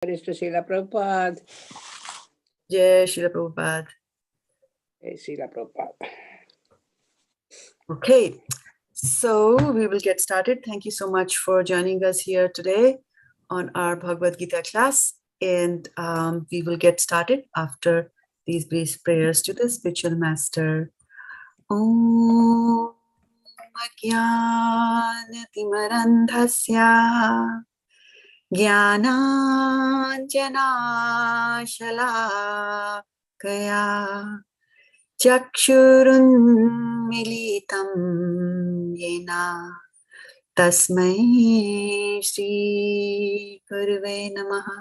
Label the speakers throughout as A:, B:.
A: Mr. Srila Prabhupada.
B: Jai Srila Prabhupada.
A: Jai Srila Prabhupada.
B: Okay, so we will get started. Thank you so much for joining us here today on our Bhagavad-gita class. And we will get started after these brief prayers to the spiritual master. Om Ajnana-timarandhasya Jnananjana-shalakaya Chakshurunmilitam yena tasmai Shri Gurave Namaha.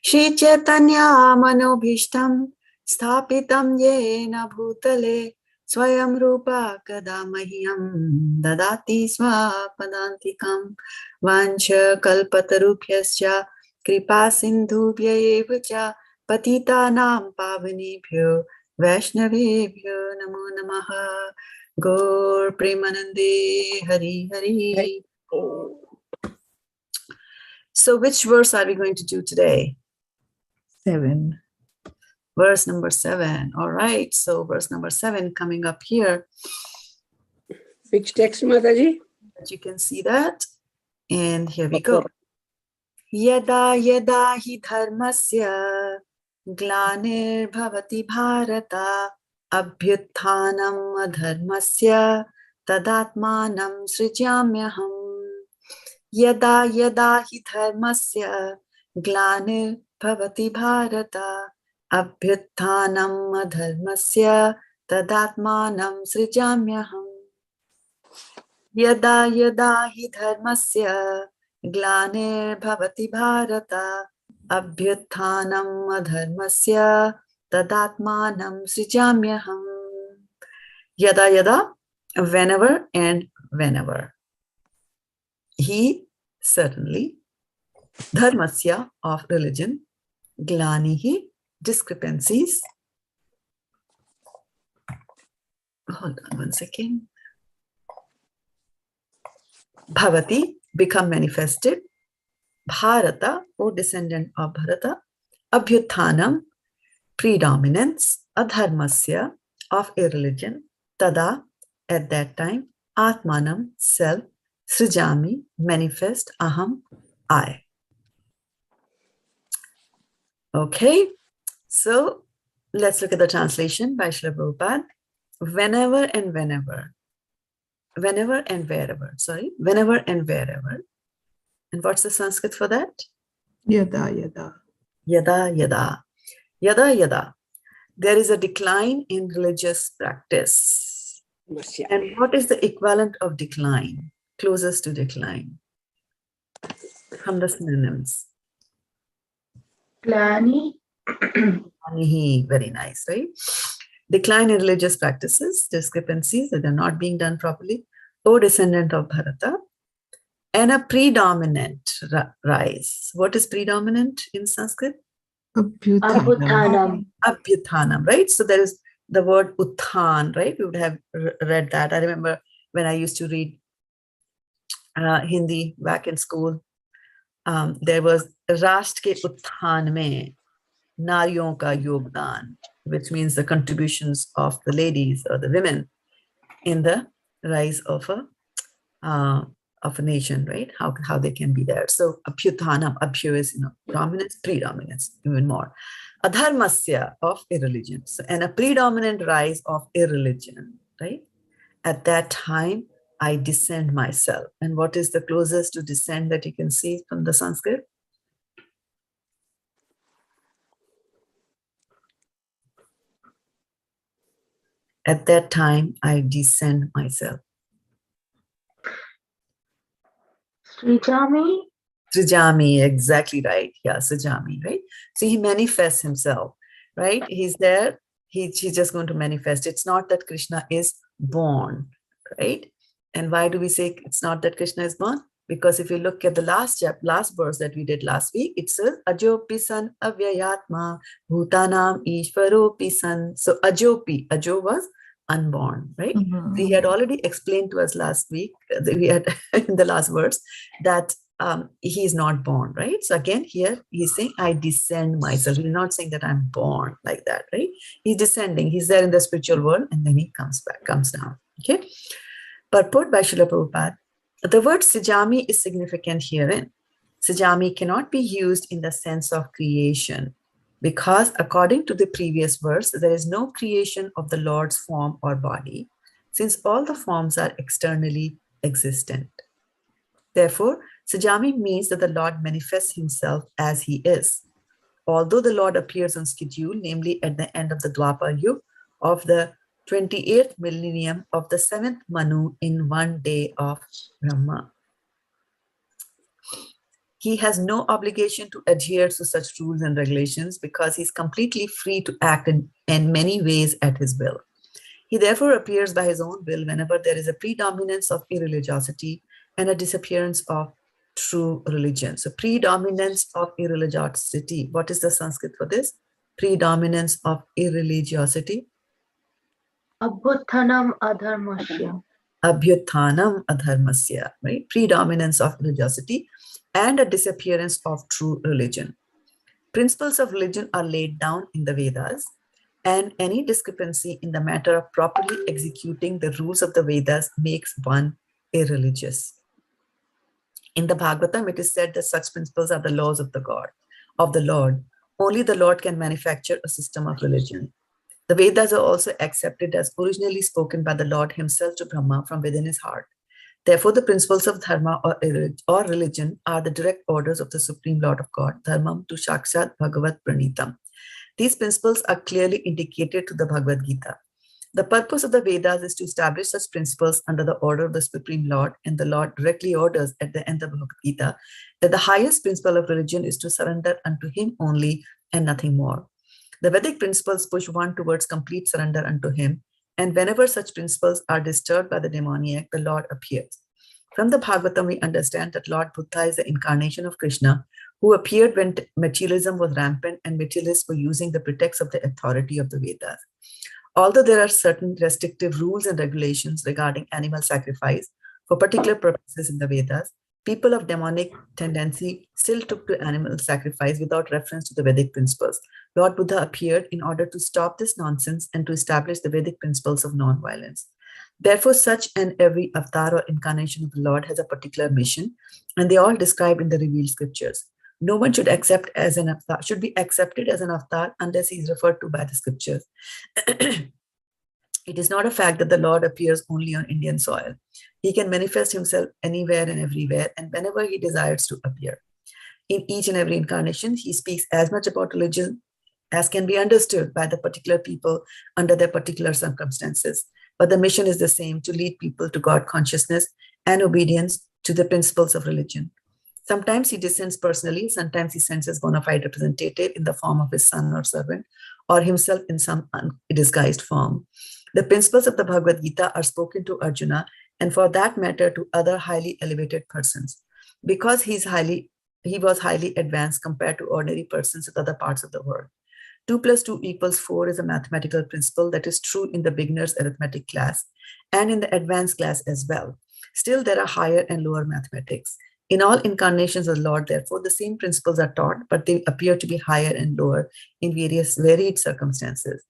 B: Shri Chaitanya Manobhishtam Sthapitam yena bhutale Swayam Rupa Kadamahyam Dadati Swapadantikam Vancha Kalpatarubhyascha Kripa Sindhubhya evacha Patitanam Pavanebhyo Vaishnavebhyo Namo Namaha. Gaur Premanande Hari Hari. So which verse are we going to do today?
C: 7.
B: Verse number 7. All right. So verse number 7 coming up here.
A: Which text, Mataji?
B: You can see that. And here we go. Yada yada hi dharmasya glanir bhavati bharata abhyuthanam adharmasya tadatmanam srijamyaham. Yada yada hi dharmasya glanir bhavati bharata abhyuthanam adharmasya tadatmanam srijamyaham. Yada yada hi dharmasya glanir bhavati bharata abhyuthanam adharmasya tadatmanam srijamyaham. Yada yada, whenever and whenever. He certainly, dharmasya of religion, glanihi, discrepancies. Hold on one second. Bhavati, become manifested. Bharata, or descendant of Bharata. Abhyuthanam, predominance. Adharmasya, of irreligion. Tada, at that time. Atmanam, self. Srijami, manifest. Aham, I. Okay, so let's look at the translation by Srila Prabhupada. Whenever and whenever. Whenever and wherever. Sorry, whenever and wherever. And what's the Sanskrit for that?
C: Yada yada.
B: Yada yada. Yada yada. There is a decline in religious practice.
A: Masya.
B: And what is the equivalent of decline? Closest to decline. From the synonyms.
D: Glani.
B: Very nice, right? Decline in religious practices, discrepancies that are not being done properly, O descendant of Bharata, and a predominant rise. What is predominant in Sanskrit?
D: Abhyuthanam.
B: Abhyuthanam, right? So there is the word uthan, right? We would have read that. I remember when I used to read Hindi back in school, there was Rashtra ke uthan mein Nariyon ka yogdan, which means the contributions of the ladies or the women in the rise of a nation, right? How they can be there. So abhyuthanam, abhyu is dominance, predominance, even more. Adharmasya, of irreligion. So, and a predominant rise of irreligion, right? At that time, I descend myself. And what is the closest to descend that you can see from the Sanskrit? At that time, I descend myself.
D: Srijami.
B: Srijami, exactly right. Yeah, Srijami, right? So he manifests himself, right? He's there. He's just going to manifest. It's not that Krishna is born, right? And why do we say it's not that Krishna is born? Because if you look at the last verse that we did last week, it says Ajopi san avyayatma bhutanam ishvaropi san. So Ajopi, Ajo was unborn, right?
C: Mm-hmm.
B: He had already explained to us last week, we had in the last verse, that he is not born, right? So again, here he's saying, I descend myself. He's not saying that I'm born like that, right? He's descending. He's there in the spiritual world, and then he comes down. Okay. Purport by Srila Prabhupada. The word Sijami is significant herein. Sijami cannot be used in the sense of creation, because according to the previous verse, there is no creation of the Lord's form or body, since all the forms are externally existent. Therefore, Sijami means that the Lord manifests himself as he is. Although the Lord appears on schedule, namely at the end of the Dwapar Yuga of the 28th millennium of the 7th Manu in one day of Brahma. He has no obligation to adhere to such rules and regulations because he's completely free to act in many ways at his will. He therefore appears by his own will whenever there is a predominance of irreligiosity and a disappearance of true religion. So predominance of irreligiosity. What is the Sanskrit for this? Predominance of irreligiosity.
D: Abhyuthanam adharmasya.
B: Abhyuthanam adharmasya, right? Predominance of religiosity and a disappearance of true religion. Principles of religion are laid down in the Vedas, and any discrepancy in the matter of properly executing the rules of the Vedas makes one irreligious. In the Bhagavatam, it is said that such principles are the laws of the God, of the Lord. Only the Lord can manufacture a system of religion. The Vedas are also accepted as originally spoken by the Lord himself to Brahma from within his heart. Therefore, the principles of dharma or religion are the direct orders of the Supreme Lord of God, dharmam tu shakshat bhagavat pranitam. These principles are clearly indicated to the Bhagavad-gita. The purpose of the Vedas is to establish such principles under the order of the Supreme Lord, and the Lord directly orders at the end of the Bhagavad-gita that the highest principle of religion is to surrender unto him only and nothing more. The Vedic principles push one towards complete surrender unto him, and whenever such principles are disturbed by the demoniac, the Lord appears. From the Bhagavatam, we understand that Lord Buddha is the incarnation of Krishna, who appeared when materialism was rampant and materialists were using the pretext of the authority of the Vedas. Although there are certain restrictive rules and regulations regarding animal sacrifice for particular purposes in the Vedas, people of demonic tendency still took to animal sacrifice without reference to the Vedic principles. Lord Buddha appeared in order to stop this nonsense and to establish the Vedic principles of non-violence. Therefore, such and every avatar or incarnation of the Lord has a particular mission, and they all described in the revealed scriptures. No one should be accepted as an avatar unless he is referred to by the scriptures. It is not a fact that the Lord appears only on Indian soil. He can manifest himself anywhere and everywhere, and whenever he desires to appear. In each and every incarnation, he speaks as much about religion as can be understood by the particular people under their particular circumstances. But the mission is the same, to lead people to God consciousness and obedience to the principles of religion. Sometimes he descends personally, sometimes he sends his bona fide representative in the form of his son or servant, or himself in some disguised form. The principles of the Bhagavad-gita are spoken to Arjuna, and for that matter to other highly elevated persons, because he was highly advanced compared to ordinary persons in other parts of the world. 2 + 2 = 4 is a mathematical principle that is true in the beginner's arithmetic class and in the advanced class as well. Still, there are higher and lower mathematics. In all incarnations of the Lord, therefore, the same principles are taught, but they appear to be higher and lower in varied circumstances.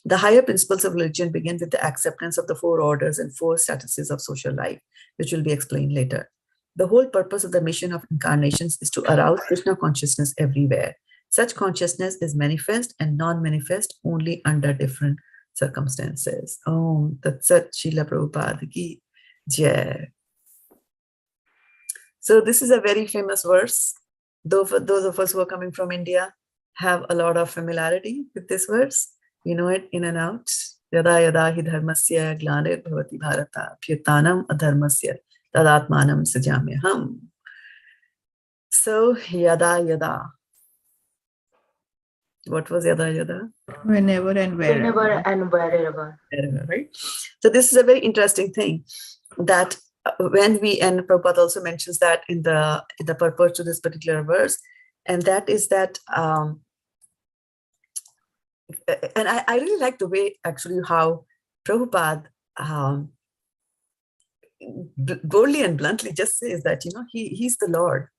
B: The higher principles of religion begin with the acceptance of the 4 orders and 4 statuses of social life, which will be explained later. The whole purpose of the mission of incarnations is to arouse Krishna consciousness everywhere. Such consciousness is manifest and non-manifest only under different circumstances. Om Tat Sat Srila Prabhupada Ki Jai. So this is a very famous verse. Those of us who are coming from India have a lot of familiarity with this verse. We know it in and out. Yada yada hi dharmasya glanir bhavati bharata pyutanam adharmasya tadatmanam sajamyaham. So yada yada. What was yada yada?
C: Whenever and wherever.
D: Whenever and wherever.
B: Right? So this is a very interesting thing that when and Prabhupada also mentions that in the purport to this particular verse, and that is that, and I really like the way actually how Prabhupada boldly and bluntly just says that, he's the Lord.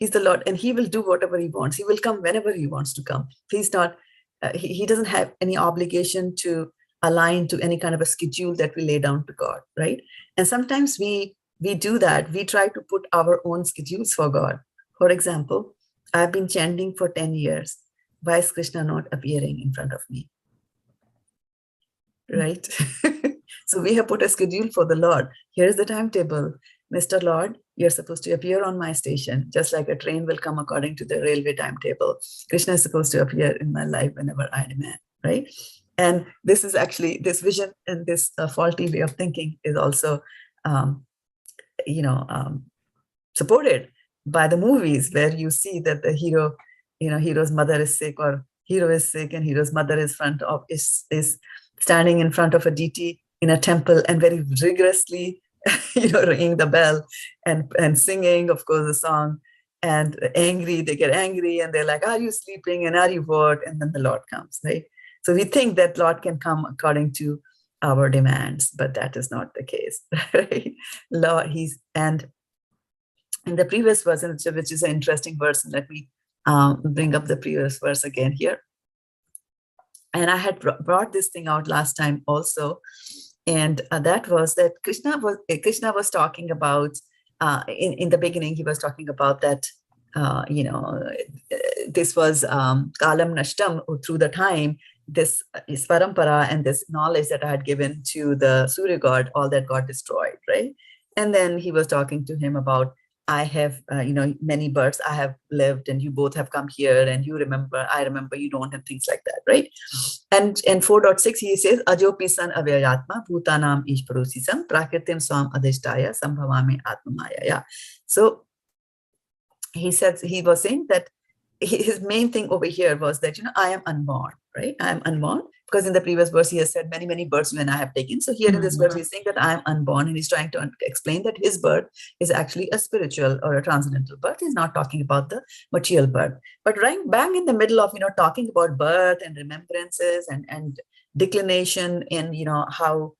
B: He's the Lord, and he will do whatever he wants. He will come whenever he wants to come. He's not, he doesn't have any obligation to align to any kind of a schedule that we lay down to God, right? And sometimes we do that. We try to put our own schedules for God. For example, I've been chanting for 10 years. Why is Krishna not appearing in front of me? Right? So we have put a schedule for the Lord. Here's the timetable. Mr. Lord, you're supposed to appear on my station, just like a train will come according to the railway timetable. Krishna is supposed to appear in my life whenever I demand, right? And this is actually, this vision and this faulty way of thinking is also, supported by the movies, where you see that the hero, hero's mother is sick, or hero is sick and hero's mother is standing in front of a deity in a temple and very rigorously ringing the bell and singing, of course, the song, and they get angry and they're like, are you sleeping and are you what? And then the Lord comes, right? So we think that Lord can come according to our demands, but that is not the case, right? Lord, and in the previous verse, which is an interesting verse, and let me bring up the previous verse again here. And I had brought this thing out last time also, and that was that Krishna was talking about in the beginning. He was talking about that this was kalam nashtam, through the time. This is parampara and this knowledge that I had given to the Surya god, all that got destroyed, right? And then he was talking to him about, I have, many births I have lived, and you both have come here, and you remember, I remember, you don't, and things like that, right? And in 4.6, he says, Ajopisan avyayatma bhutanam ishparosisam prakritim swam adhishtaya sambhavami atmamaya. So he was saying that his main thing over here was that, I am unborn, right? I am unborn, because in the previous verse, he has said many, many births when I have taken. So here in this verse, he's saying that I am unborn, and he's trying to explain that his birth is actually a spiritual or a transcendental birth. He's not talking about the material birth. But right bang in the middle of, talking about birth and remembrances and declination in, how,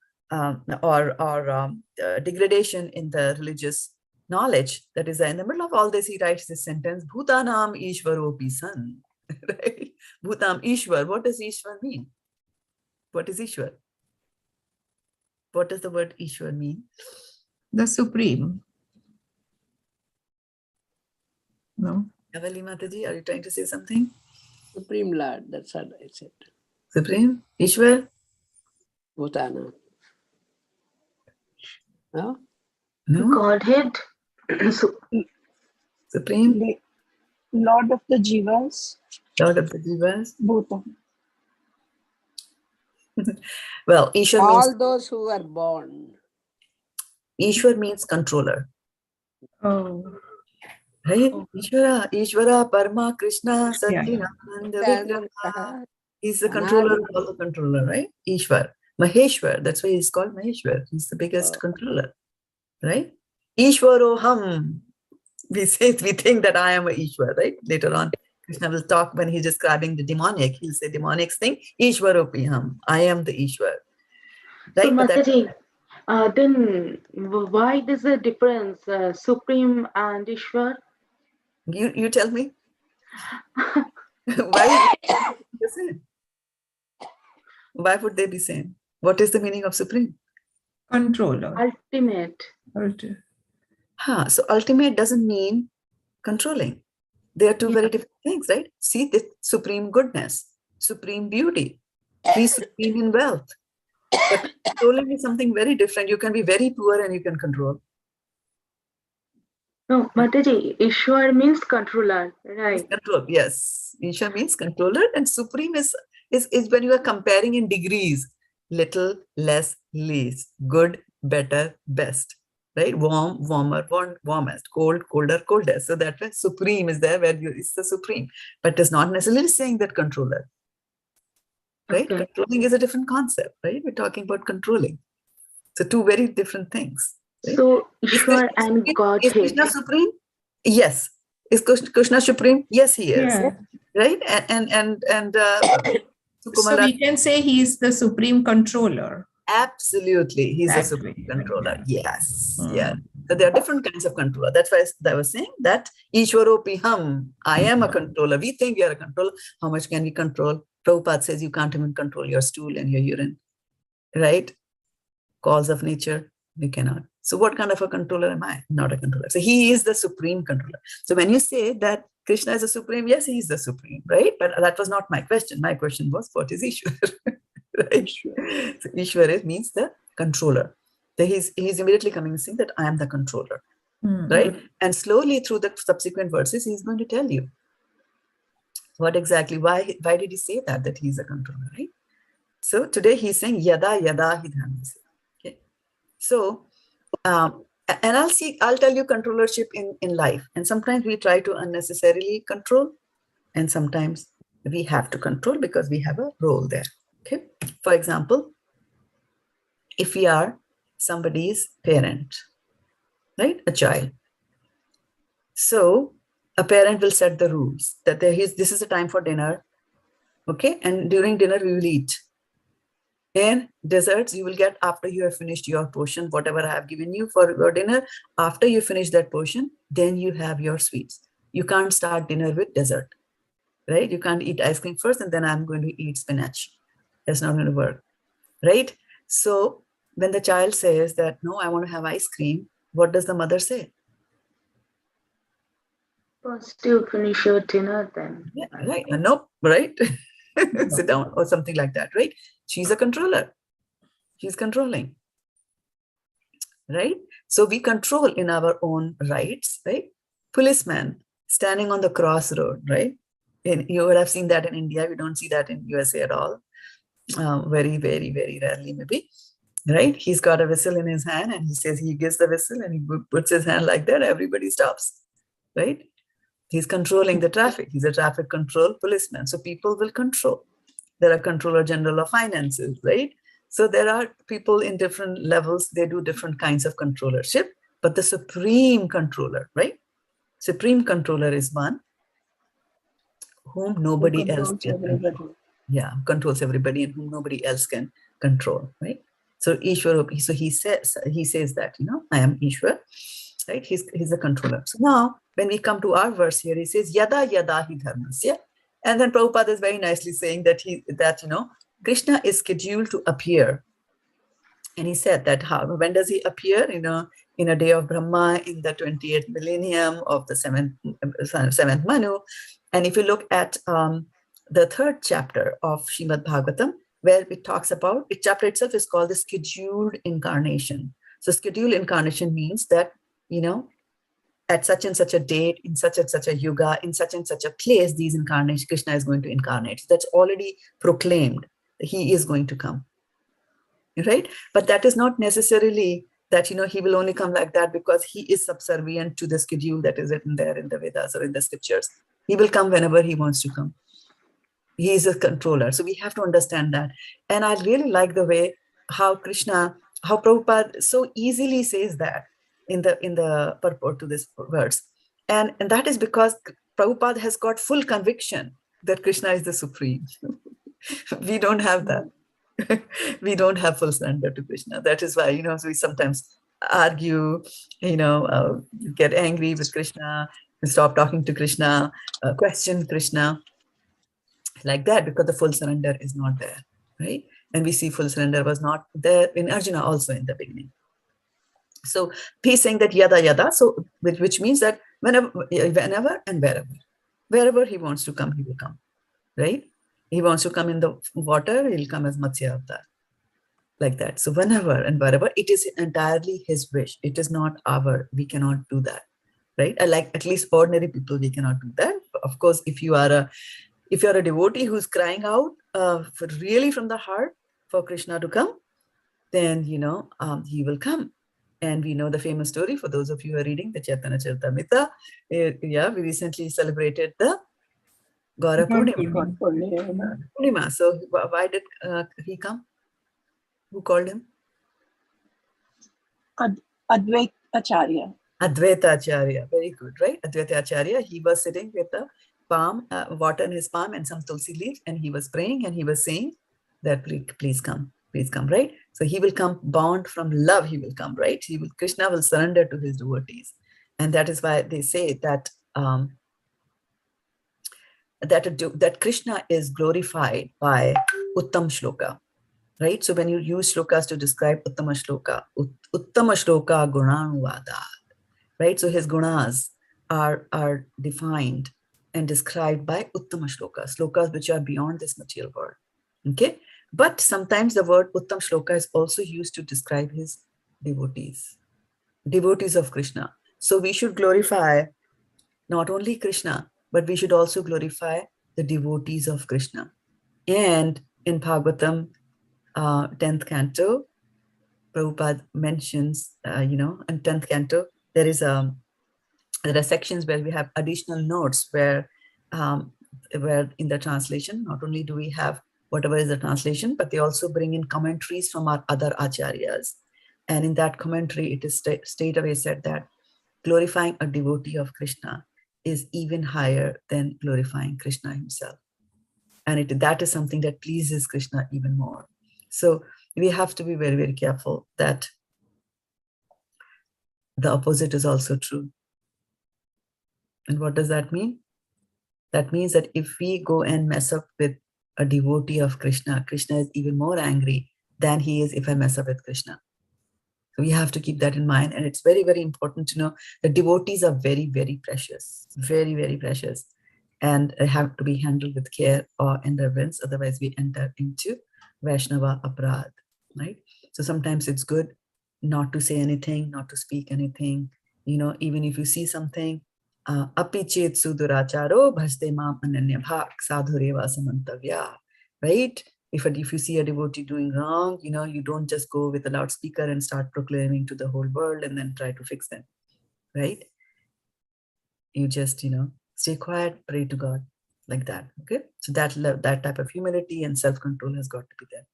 B: degradation in the religious knowledge that is in the middle of all this, he writes this sentence, Bhutanam Ishvaropi San. Right? Bhutam Ishwar. What does Ishwar mean? What is Ishwar? What does the word Ishwar mean?
C: The Supreme. No?
B: Avali Mataji, are you trying to say something?
A: Supreme Lord, that's what I said.
B: Supreme? Ishwar?
A: Bhutana. No?
B: No?
D: Godhead.
B: Supreme?
E: The Lord of the Jivas,
B: Lord of the Jivas?
E: Bhutan.
B: Well, Ishwar
A: All those who are born.
B: means controller.
C: Oh.
B: Right?
C: Oh.
B: Ishvara, Parma, Krishna,
C: Yeah.
B: Satchidananda, Vigraha. He's the controller of all the controller, right? Ishwar. Maheshwar, that's why he's called Maheshwar. He's the biggest controller, right? Ishwaroham. We think that I am a Ishwar, right? Later on, Krishna will talk when he's describing the demonic. He'll say demonic thing, Ishwaropiham. I am the Ishwar. Right?
D: So,
B: But that-
D: Mataji, then why there's a difference, Supreme and Ishwar?
B: You tell me. Why would they be the same? Why would they be same? What is the meaning of supreme?
C: Controller.
D: Ultimate.
B: So ultimate doesn't mean controlling. They are two very different things, right? See, the supreme goodness, supreme beauty, be supreme in wealth. But controlling is something very different. You can be very poor and you can control.
D: No, Mataji, Ishwar means controller, right?
B: Control, yes. Isha means controller, and supreme is when you are comparing in degrees. Little, less, least, good, better, best. Right? Warm, warmer, warmest, cold, colder, coldest. So that way supreme is there where it's the supreme. But it's not necessarily saying that controller. Right?
D: Okay.
B: Controlling is a different concept, right? We're talking about controlling. So two very different things. Right?
D: So Ishwar and
B: Is
D: Godhead.
B: Krishna supreme? Yes. Is Krishna supreme? Yes, he is.
C: Yeah.
B: Right? And
C: So we can say he is the supreme controller.
B: Absolutely. He's a
C: That
B: supreme
C: way, like
B: controller.
C: that.
B: Yes.
C: Mm.
B: Yeah. So there are different kinds of controller. That's why I was saying that Ishwaro Piham, I am a controller. We think we are a controller. How much can we control? Prabhupada says you can't even control your stool and your urine, right? Calls of nature, we cannot. So what kind of a controller am I? Not a controller. So he is the supreme controller. So when you say that Krishna is the supreme, yes, he is the supreme, right? But that was not my question. My question was, what is Ishwar? Right? So Ishwar means the controller. So he's immediately coming and saying that I am the controller, right? And slowly through the subsequent verses, he's going to tell you what exactly, why did he say that he's a controller, right? So today he's saying yada yada hi dharmasya. Okay. So and I'll tell you controllership in life. And sometimes we try to unnecessarily control, and sometimes we have to control because we have a role there. Okay. For example, if we are somebody's parent, right? A child. So a parent will set the rules that this is a time for dinner. Okay. And during dinner, we will eat. And desserts you will get after you have finished your portion, whatever I have given you for your dinner. After you finish that portion, then you have your sweets. You can't start dinner with dessert, right? You can't eat ice cream first and then I'm going to eat spinach. That's not going to work, right? So when the child says that, no, I want to have ice cream, what does the mother say?
D: First you finish your dinner, then.
B: Yeah, right. Nope, right? Sit down or something like that, right? She's a controller. She's controlling, right? So we control in our own rights, right? Policeman standing on the crossroad, right? You would have seen that in India. We don't see that in USA at all. Very, very, very rarely maybe, right? He's got a whistle in his hand and he says he gives the whistle and he puts his hand like that. Everybody stops, right? He's controlling the traffic. He's a traffic control policeman. So people will control. There are controller general of finances, right? So there are people in different levels. They do different kinds of controllership, but the supreme controller, right? Supreme controller is one whom nobody else can control. Yeah, controls everybody and whom nobody else can control, right? So Ishwar, so he says that, I am Ishwar, right? He's a controller. So now when we come to our verse here, he says yada yada hi dharmasya. And then Prabhupada is very nicely saying that Krishna is scheduled to appear. And he said that when does he appear? In a day of Brahma, in the 28th millennium of the seventh Manu. And if you look at the third chapter of Srimad Bhagavatam, where it talks about, the chapter itself is called the Scheduled Incarnation. So Scheduled Incarnation means that, at such and such a date, in such and such a yuga, in such and such a place, these incarnations, Krishna is going to incarnate. That's already proclaimed. He is going to come, right? But that is not necessarily that, he will only come like that because he is subservient to the schedule that is written there in the Vedas or in the scriptures. He will come whenever he wants to come. He is a controller. So we have to understand that. And I really like the way how Prabhupada so easily says that in the purport to this verse. And that is because Prabhupada has got full conviction that Krishna is the supreme. We don't have that. We don't have full surrender to Krishna. That is why, we sometimes argue, get angry with Krishna, stop talking to Krishna, question Krishna, like that, because the full surrender is not there, right? And we see full surrender was not there in Arjuna also in the beginning. So he's saying that yada yada, so which means that whenever and wherever he wants to come, he will come, right? He wants to come in the water, he'll come as Matsya Avatar, like that. So whenever and wherever, it is entirely his wish. It is not we cannot do that, right? Like at least ordinary people, we cannot do that. Of course, if you are a devotee who's crying out really from the heart for Krishna to come, then he will come. And we know the famous story, for those of you who are reading the Chaitanya Charitamrita. We recently celebrated the Gaura Purnima. So why did he come? Who called him?
E: Advaita Acharya.
B: Advaita Acharya. Very good, right? Advaita Acharya. He was sitting with the palm, water in his palm and some tulsi leaves, and he was praying and he was saying that please come, right? So he will come bound from love, he will come, right? Krishna will surrender to his devotees. And that is why they say that that Krishna is glorified by Uttam Shloka, right? So when you use shlokas to describe Uttama Shloka, Uttama Shloka Gunanuvada, right? So his gunas are defined and described by Uttama Shlokas, shlokas which are beyond this material world, okay? But sometimes the word Uttam Shloka is also used to describe his devotees of Krishna. So we should glorify not only Krishna, but we should also glorify the devotees of Krishna. And in Bhagavatam, 10th canto, Prabhupada mentions, in 10th canto, there are sections where we have additional notes where in the translation, not only do we have whatever is the translation, but they also bring in commentaries from our other acharyas. And in that commentary, it is straight away said that glorifying a devotee of Krishna is even higher than glorifying Krishna himself. And that is something that pleases Krishna even more. So we have to be very, very careful that the opposite is also true. And what does that mean? That means that if we go and mess up with a devotee of Krishna, Krishna is even more angry than he is if I mess up with Krishna. So we have to keep that in mind. And it's very, very important to know that devotees are very, very precious, very, very precious, and have to be handled with care or reverence. Otherwise, we enter into Vaishnava Aparad, right? So sometimes it's good not to say anything, not to speak anything. Even if you see something, api chet suduracharo bhaste mam ananya bhak sadhureva samantavya, right? If you see a devotee doing wrong, you don't just go with a loudspeaker and start proclaiming to the whole world and then try to fix them, right? You just, stay quiet, pray to God, like that, okay? So that type of humility and self-control has got to be there.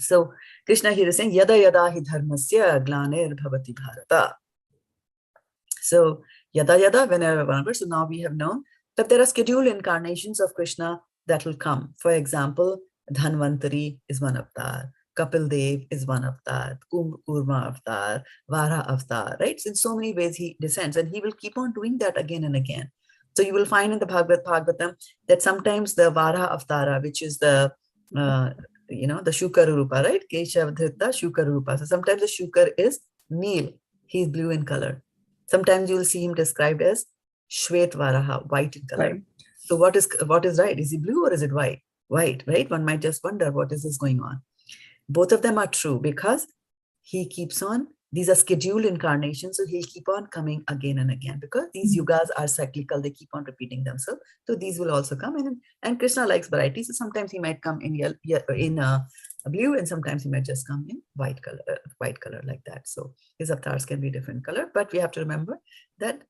B: So Krishna here is saying, yada yada hi dharmasya glaner bhavati bharata. So yada yada, whenever. So now we have known that there are scheduled incarnations of Krishna that will come. For example, Dhanvantari is one avatar, Kapil Dev is one avatar, Kurma avatar, Vara avatar, right? So in so many ways he descends, and he will keep on doing that again and again. So you will find in the Bhagavatam that sometimes the Vara avatara, which is the Shukar Rupa, right? Keshavadhrita Shukar Rupa. So sometimes the Shukar is Neel, he's blue in color. Sometimes you will see him described as Shvet Varaha, white in color.
C: Right.
B: So what is right? Is he blue or is it white? White, right? One might just wonder what is this going on. Both of them are true because he keeps on, these are scheduled incarnations, so he'll keep on coming again and again because these yugas are cyclical, they keep on repeating themselves. So these will also come in, and Krishna likes variety. So sometimes he might come in blue, and sometimes he might just come in white color like that. So his avatars can be different color, but we have to remember that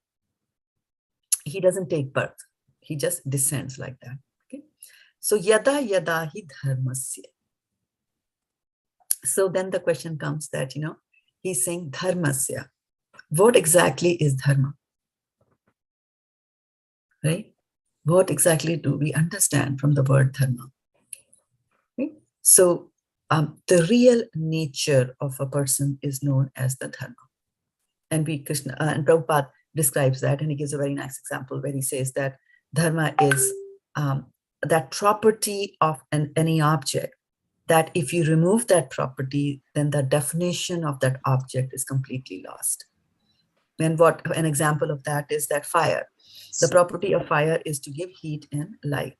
B: he doesn't take birth. He just descends like that. Okay. So yada yada hi dharmasya. So then the question comes that, he's saying dharmasya. What exactly is dharma? Right? What exactly do we understand from the word dharma? Right? So the real nature of a person is known as the dharma. And Krishna and Prabhupada describes that, and he gives a very nice example where he says that dharma is that property of any object, that if you remove that property, then the definition of that object is completely lost. And an example of that is that fire. The property of fire is to give heat and light.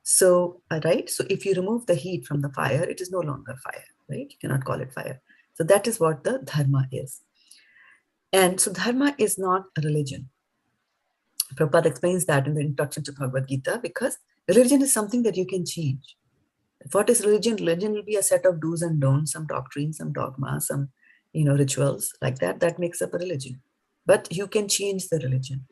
B: So, right? So if you remove the heat from the fire, it is no longer fire, right? You cannot call it fire. So that is what the dharma is. And so dharma is not a religion. Prabhupada explains that in the introduction to Bhagavad-gita, because religion is something that you can change. What is religion? Religion will be a set of do's and don'ts, some doctrines, some dogmas, some rituals like that. That makes up a religion. But you can change the religion,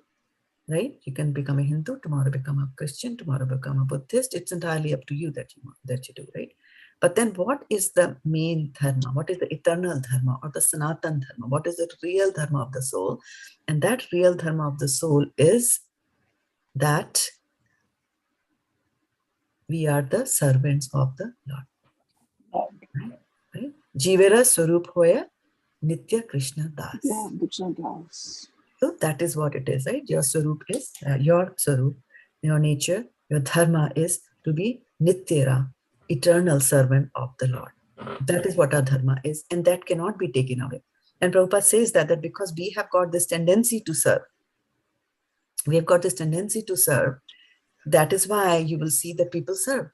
B: right? You can become a Hindu, tomorrow become a Christian, tomorrow become a Buddhist. It's entirely up to you that you do, right? But then what is the main dharma? What is the eternal dharma or the Sanatan dharma? What is the real dharma of the soul? And that real dharma of the soul is that we are the servants of the Lord. Right? Jivera Swarup Hoya Nitya Krishna Das.
E: Yeah, Krishna Das.
B: So that is what it is, right? Your Swarup is, your Swarup, your nature, your Dharma is to be Nityara, eternal servant of the Lord. That is what our Dharma is, and that cannot be taken away. And Prabhupada says that because we have got this tendency to serve, that is why you will see that people serve.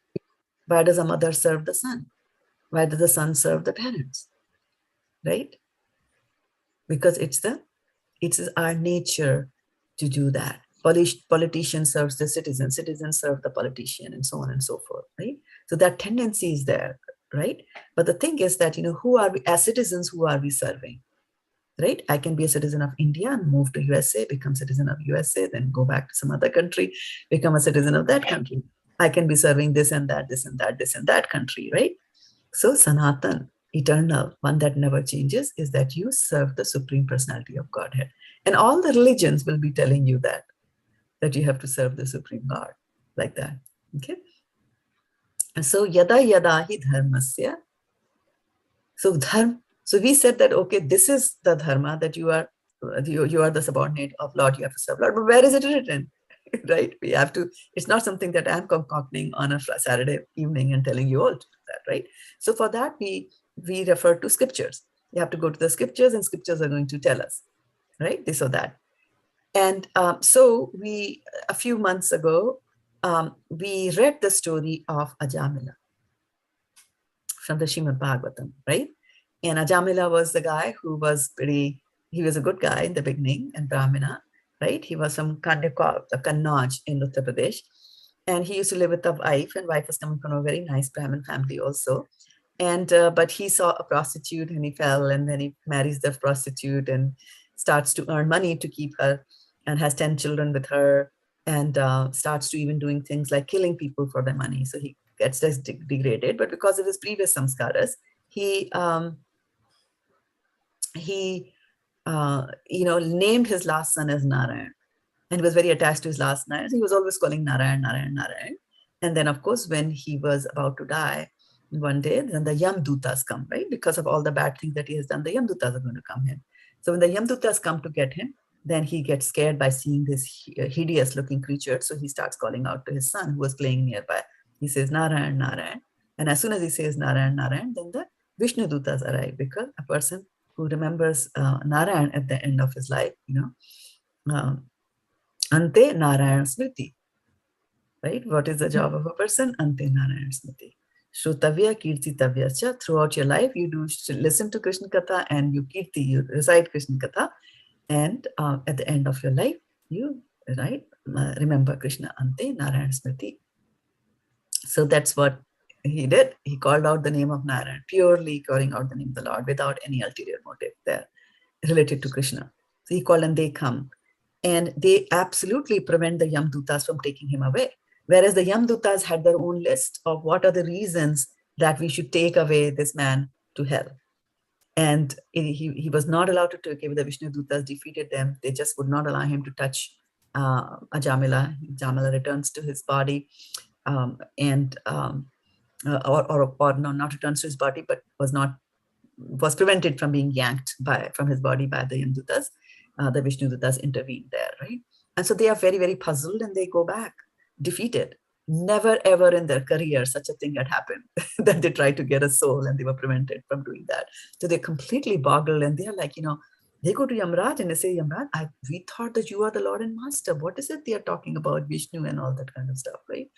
B: Why does a mother serve the son? Why does the son serve the parents? Right? Because it's our nature to do that. Politician serves the citizen, citizens serve the politician, and so on and so forth, right? So that tendency is there, right? But the thing is that, who are we, as citizens, who are we serving, right? I can be a citizen of India and move to USA, become citizen of USA, then go back to some other country, become a citizen of that country. I can be serving this and that, this and that, this and that country, right? So Sanatan, eternal, one that never changes, is that you serve the Supreme Personality of Godhead. And all the religions will be telling you that you have to serve the Supreme God, like that, okay? And so yada yada hi dharmasya. So we said that, okay, this is the dharma, that you are the subordinate of Lord, you have to serve Lord. But where is it written? Right? We have to, it's not something that I'm concocting on a Saturday evening and telling you all to do that, right? So for that, we refer to scriptures. You have to go to the scriptures, and scriptures are going to tell us, right? This or that. And so a few months ago, we read the story of Ajamila from the Srimad Bhagavatam, right? And Ajamila was the guy who was he was a good guy in the beginning, and Brahmana, right? He was from Kannauj in Uttar Pradesh. And he used to live with a wife, and wife was coming from a very nice Brahmin family also. And but he saw a prostitute and he fell, and then he marries the prostitute and starts to earn money to keep her, and has 10 children with her, and starts to even doing things like killing people for their money. So he gets degraded, but because of his previous samskaras, he named his last son as Narayan, and was very attached to his last Narayan. So he was always calling Narayan, Narayan, Narayan. And then, of course, when he was about to die one day, then the Yamdutas come, right? Because of all the bad things that he has done, the Yamdutas are going to come in. So when the Yamdutas come to get him, then he gets scared by seeing this hideous looking creature. So he starts calling out to his son who was playing nearby. He says, Narayan, Narayan. And as soon as he says Narayan, Narayan, then the Vishnu Dutas arrive, because a person who remembers Narayan at the end of his life, Ante Narayan Smriti, right? What is the job of a person? Ante Narayan Smriti. Shrutavya Kirtitavya cha. Throughout your life, you do listen to Krishna Katha and you kirti, you recite Krishna Katha. And at the end of your life, you remember Krishna Ante Narayan Smriti. So that's what he did. He called out the name of Narayan, purely calling out the name of the Lord without any ulterior motive there related to Krishna. So he called and they come. And they absolutely prevent the Yamdutas from taking him away. Whereas the Yamdutas had their own list of what are the reasons that we should take away this man to hell. And he was not allowed to take away. The Vishnu Dutas defeated them. They just would not allow him to touch Ajamila. Ajamila returns to his body, or not returns to his body, but was prevented from being yanked from his body by the Yamdutas. The Vishnu Dutas intervened there, right? And so they are very, very puzzled, and they go back defeated. Never ever in their career such a thing had happened that they tried to get a soul and they were prevented from doing that. So they're completely boggled, and they're like, they go to Yamraj and they say, Yamraj, we thought that you are the Lord and Master. What is it they are talking about, Vishnu and all that kind of stuff, right?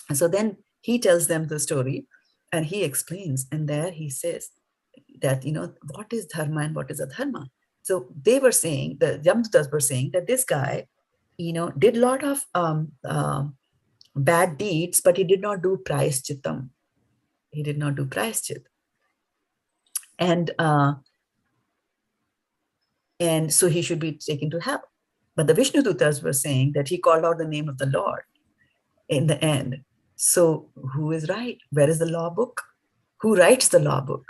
B: And so then he tells them the story and he explains, and there he says that, what is dharma and what is adharma? So they were saying, the Yamdutas were saying that this guy, did a lot of bad deeds, but he did not do prayashchitam. He did not do prayashchit. And so he should be taken to hell. But the Vishnu Dutas were saying that he called out the name of the Lord in the end. So who is right? Where is the law book? Who writes the law book?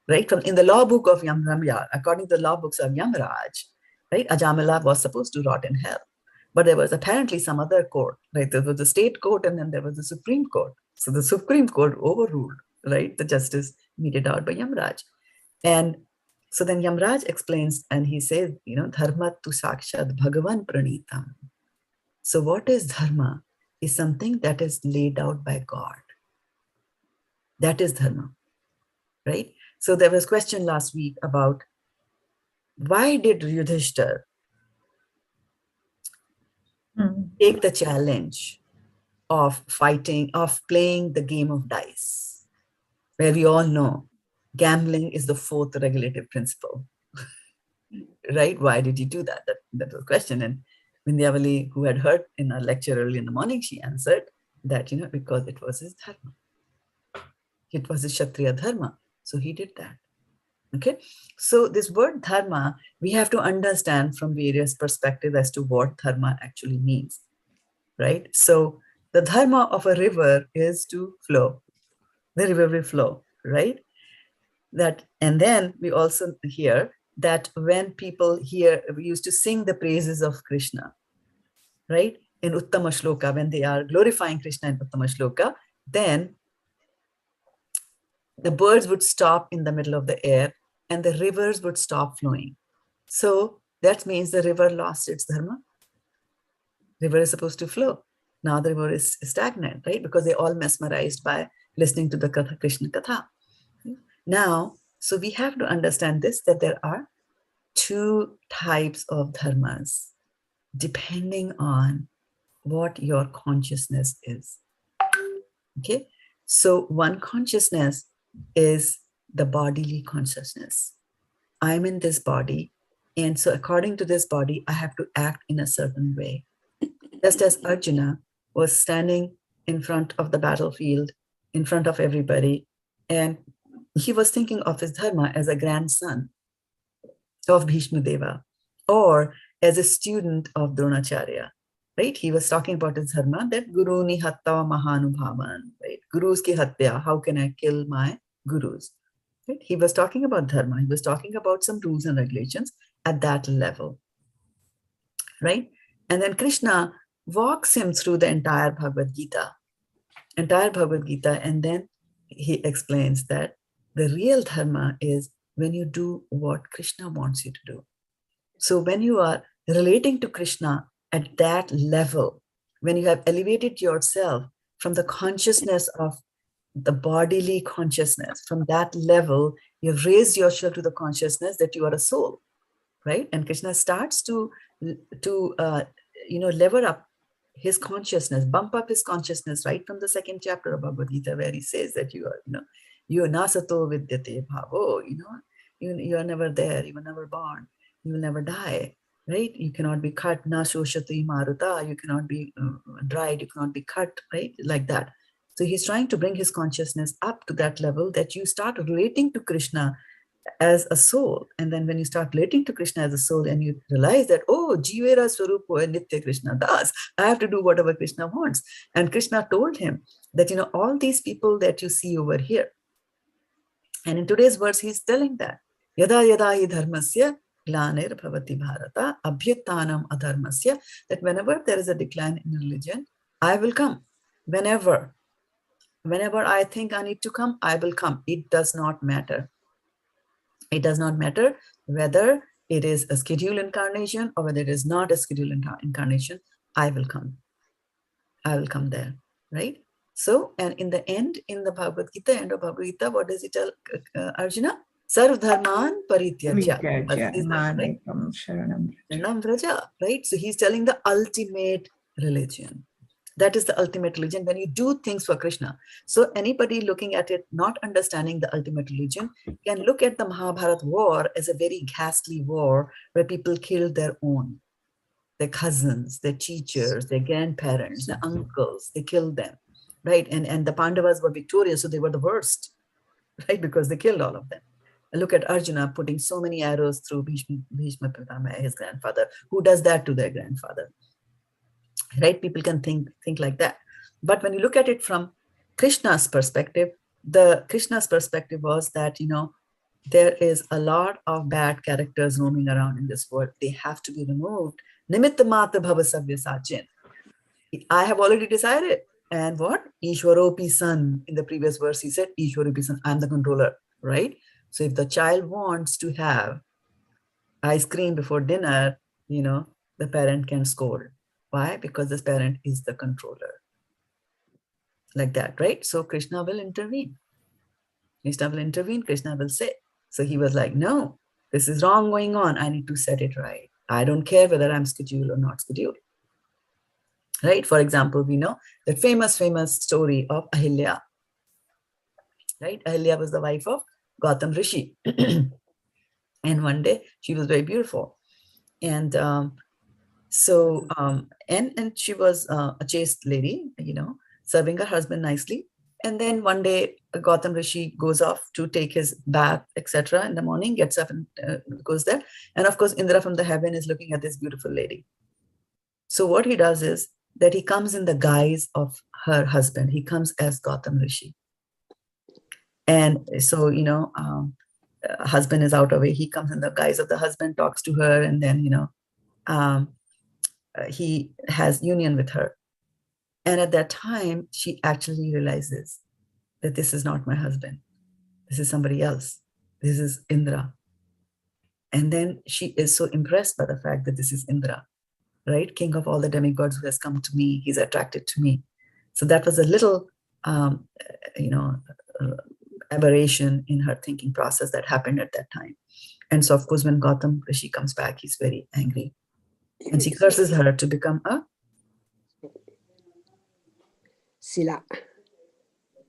B: Right? In the law book of Yamramya, according to the law books of Yamraj, right, Ajamila was supposed to rot in hell. But there was apparently some other court, right? There was the state court and then there was the Supreme Court. So the Supreme Court overruled right? The justice meted out by Yamraj. And so then Yamraj explains and he says, dharma tu sakshat bhagavan pranitam. So what is dharma? Is something that is laid out by God. That is dharma, right? So there was a question last week about why did Yudhishthir take the challenge of fighting, of playing the game of dice, where we all know gambling is the fourth regulative principle, right? Why did he do that? That was a question. And Vindhyavali, who had heard in our lecture early in the morning, she answered that, because it was his dharma. It was his Kshatriya dharma. So he did that. Okay. So this word dharma, we have to understand from various perspectives as to what dharma actually means, right? So the dharma of a river is to flow. The river will flow, right? And then we also hear that when people hear, we used to sing the praises of Krishna, right? In Uttama Shloka, when they are glorifying Krishna in Uttama Shloka, then the birds would stop in the middle of the air and the rivers would stop flowing. So that means the river lost its dharma. River is supposed to flow. Now the river is stagnant, right? Because they're all mesmerized by listening to the Katha, Krishna Katha. Now, so we have to understand this, that there are two types of dharmas depending on what your consciousness is. Okay, so one consciousness is the bodily consciousness. I'm in this body, and so according to this body, I have to act in a certain way. Just as Arjuna was standing in front of the battlefield, in front of everybody, and he was thinking of his dharma as a grandson of Bhishma Deva or as a student of Dronacharya, right? He was talking about his dharma, that Guru ni hatta mahanubhavan, right? Gurus ki hatya, how can I kill my gurus? Right? He was talking about dharma. He was talking about some rules and regulations at that level, right? And then Krishna walks him through the entire Bhagavad-gita, and then he explains that the real dharma is when you do what Krishna wants you to do. So when you are relating to Krishna at that level, when you have elevated yourself from the consciousness of the bodily consciousness, from that level, you've raised yourself to the consciousness that you are a soul, right? And Krishna starts to lever up his consciousness, bump up his consciousness right from the second chapter of Bhagavad-gita, where he says that you are, you are nasato vidyate bhavo, you are never there, you were never born, you will never die, right? You cannot be cut, na shoshati maruta, you cannot be dried, you cannot be cut, right? Like that. So he's trying to bring his consciousness up to that level that you start relating to Krishna as a soul. And then when you start relating to Krishna as a soul and you realize that, oh, Jivera Swarupo Nitya Krishna Das, I have to do whatever Krishna wants. And Krishna told him that, all these people that you see over here. And in today's verse, he's telling that, Yada yada hi dharmasya glanir bhavati bharata abhyutanam adharmasya, that whenever there is a decline in religion, I will come. Whenever I think I need to come, I will come. It does not matter. It does not matter whether it is a scheduled incarnation or whether it is not a scheduled incarnation, I will come. I will come there, right? So, and in the end, in the Bhagavad-gita, end of Bhagavad-gita, what does it tell Arjuna? Sarv dharman parityajya. Sharanam vraja, right? So he's telling the ultimate religion. That is the ultimate religion when you do things for Krishna. So anybody looking at it, not understanding the ultimate religion, can look at the Mahabharata war as a very ghastly war where people killed their own, their cousins, their teachers, their grandparents, their uncles, they killed them, right? And the Pandavas were victorious, so they were the worst, right? Because they killed all of them. And look at Arjuna putting so many arrows through Bhishma Pitama, his grandfather. Who does that to their grandfather? Right? People can think like that. But when you look at it from Krishna's perspective, Krishna's perspective was that, there is a lot of bad characters roaming around in this world. They have to be removed. Nimitta mata bhava sabya sachin. I have already decided And what? Ishwaropi San. In the previous verse, he said, Ishwaropi San, I'm the controller, right? So if the child wants to have ice cream before dinner, the parent can scold. Why? Because this parent is the controller. Like that, right? So Krishna will intervene. Krishna will say. So he was like, no, this is wrong going on. I need to set it right. I don't care whether I'm scheduled or not scheduled. Right? For example, we know the famous story of Ahilya. Right? Ahilya was the wife of Gautam Rishi. And one day she was very beautiful. And and she was a chaste lady, serving her husband nicely. And then one day Gautam Rishi goes off to take his bath, etc. in the morning, gets up and goes there. And of course, Indra from the heaven is looking at this beautiful lady. So what he does is that he comes in the guise of her husband. He comes as Gautam Rishi. And so, husband is out away. He comes in the guise of the husband, talks to her, and then, he has union with her. And at that time, she actually realizes that this is not my husband. This is somebody else. This is Indra. And then she is so impressed by the fact that this is Indra, right? King of all the demigods who has come to me. He's attracted to me. So that was a little, aberration in her thinking process that happened at that time. And so, of course, when Gautam Rishi comes back, he's very angry. And she curses her to become a
A: Sila.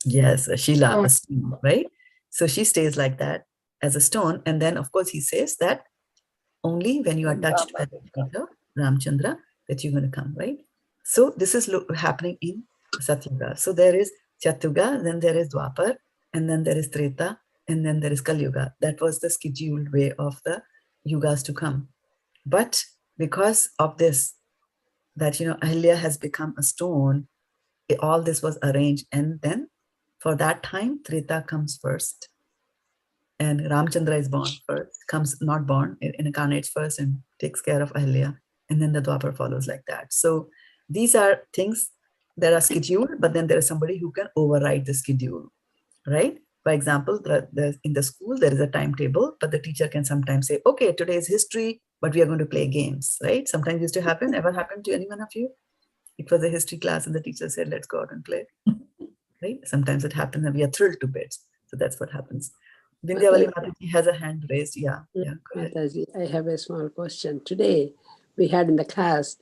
B: Yes, a Shila, a stone, right? So she stays like that as a stone. And then, of course, he says that only when you are touched by the Peter, Ramchandra, that you're going to come, right? So this is happening in Satyuga. So there is Satyuga, then there is Dwapar, and then there is Treta, and then there is Kali Yuga. That was the scheduled way of the yugas to come. But because of this, that, Ahilya has become a stone, all this was arranged. And then for that time, Treta comes first. And Ramchandra is born first, not born, incarnates first and takes care of Ahilya. And then the Dwapar follows like that. So these are things that are scheduled, but then there is somebody who can override the schedule, right? For example, in the school, there is a timetable, but the teacher can sometimes say, okay, today is history, but we are going to play games, right? Sometimes used to happen. Ever happened to any one of you? It was a history class and the teacher said, let's go out and play, right? Sometimes it happens and we are thrilled to bits. So that's what happens. Vindhyavali Mataji has a hand raised. Yeah, go ahead.
A: Mataji, I have a small question. Today, we had in the class,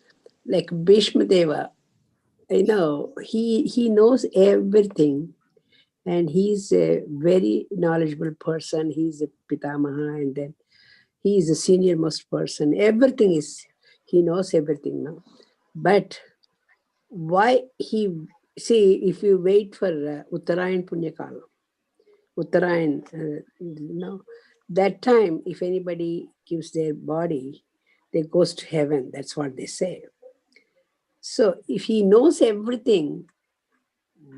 A: like Bhishma Deva, he knows everything. And he's a very knowledgeable person. He's a Pitamaha, and then he is a senior most person. He knows everything now. But why if you wait for Uttarayan Punyakala, that time, if anybody gives their body, they goes to heaven. That's what they say. So if he knows everything,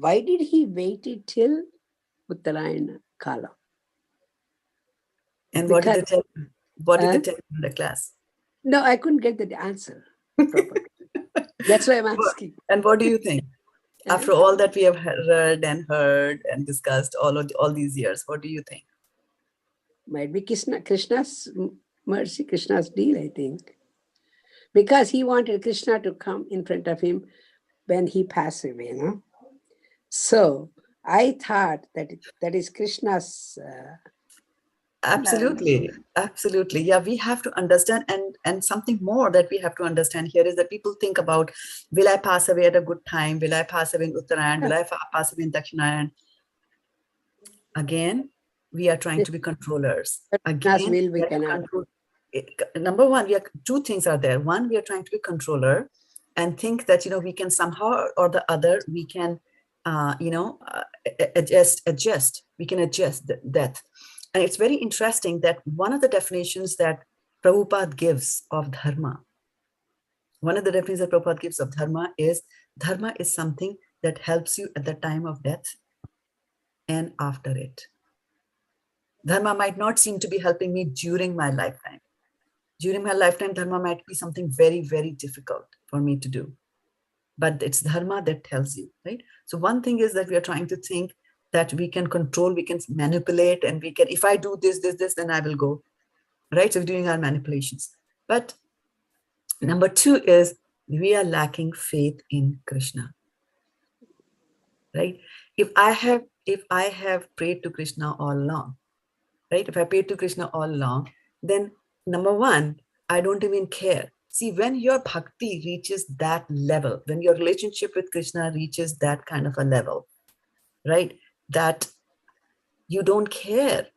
A: why did he wait it till Uttarayan Kala?
B: And what did they tell you? What did they tell you in the class?
A: No, I couldn't get the answer properly. That's why I'm asking.
B: And what do you think? After all that we have read and heard and discussed all these years, what do you think?
A: Might be Krishna's mercy, Krishna's deal, I think. Because he wanted Krishna to come in front of him when he passed away, So I thought that is Krishna's...
B: Absolutely. Yeah, we have to understand, and something more that we have to understand here is that people think about, will I pass away at a good time? Will I pass away in Uttarayan? Will I pass away in Dakshinayan? Again, we are trying to be controllers. Again, number one, two things are there. One, we are trying to be controller and think that, we can somehow or the other, we can, adjust. We can adjust death. And it's very interesting that one of the definitions that Prabhupada gives of dharma, is dharma is something that helps you at the time of death and after it. Dharma might not seem to be helping me during my lifetime. During my lifetime, dharma might be something very, very difficult for me to do. but it's dharma that tells you, right? So one thing is that we are trying to think that we can control, we can manipulate, and we can, if I do this, then I will go, right? So we're doing our manipulations. But number two is we are lacking faith in Krishna, right? If I have prayed to Krishna all along, right? If I prayed to Krishna all along, then number one, I don't even care. See, when your bhakti reaches that level, when your relationship with Krishna reaches that kind of a level, right? That you don't care.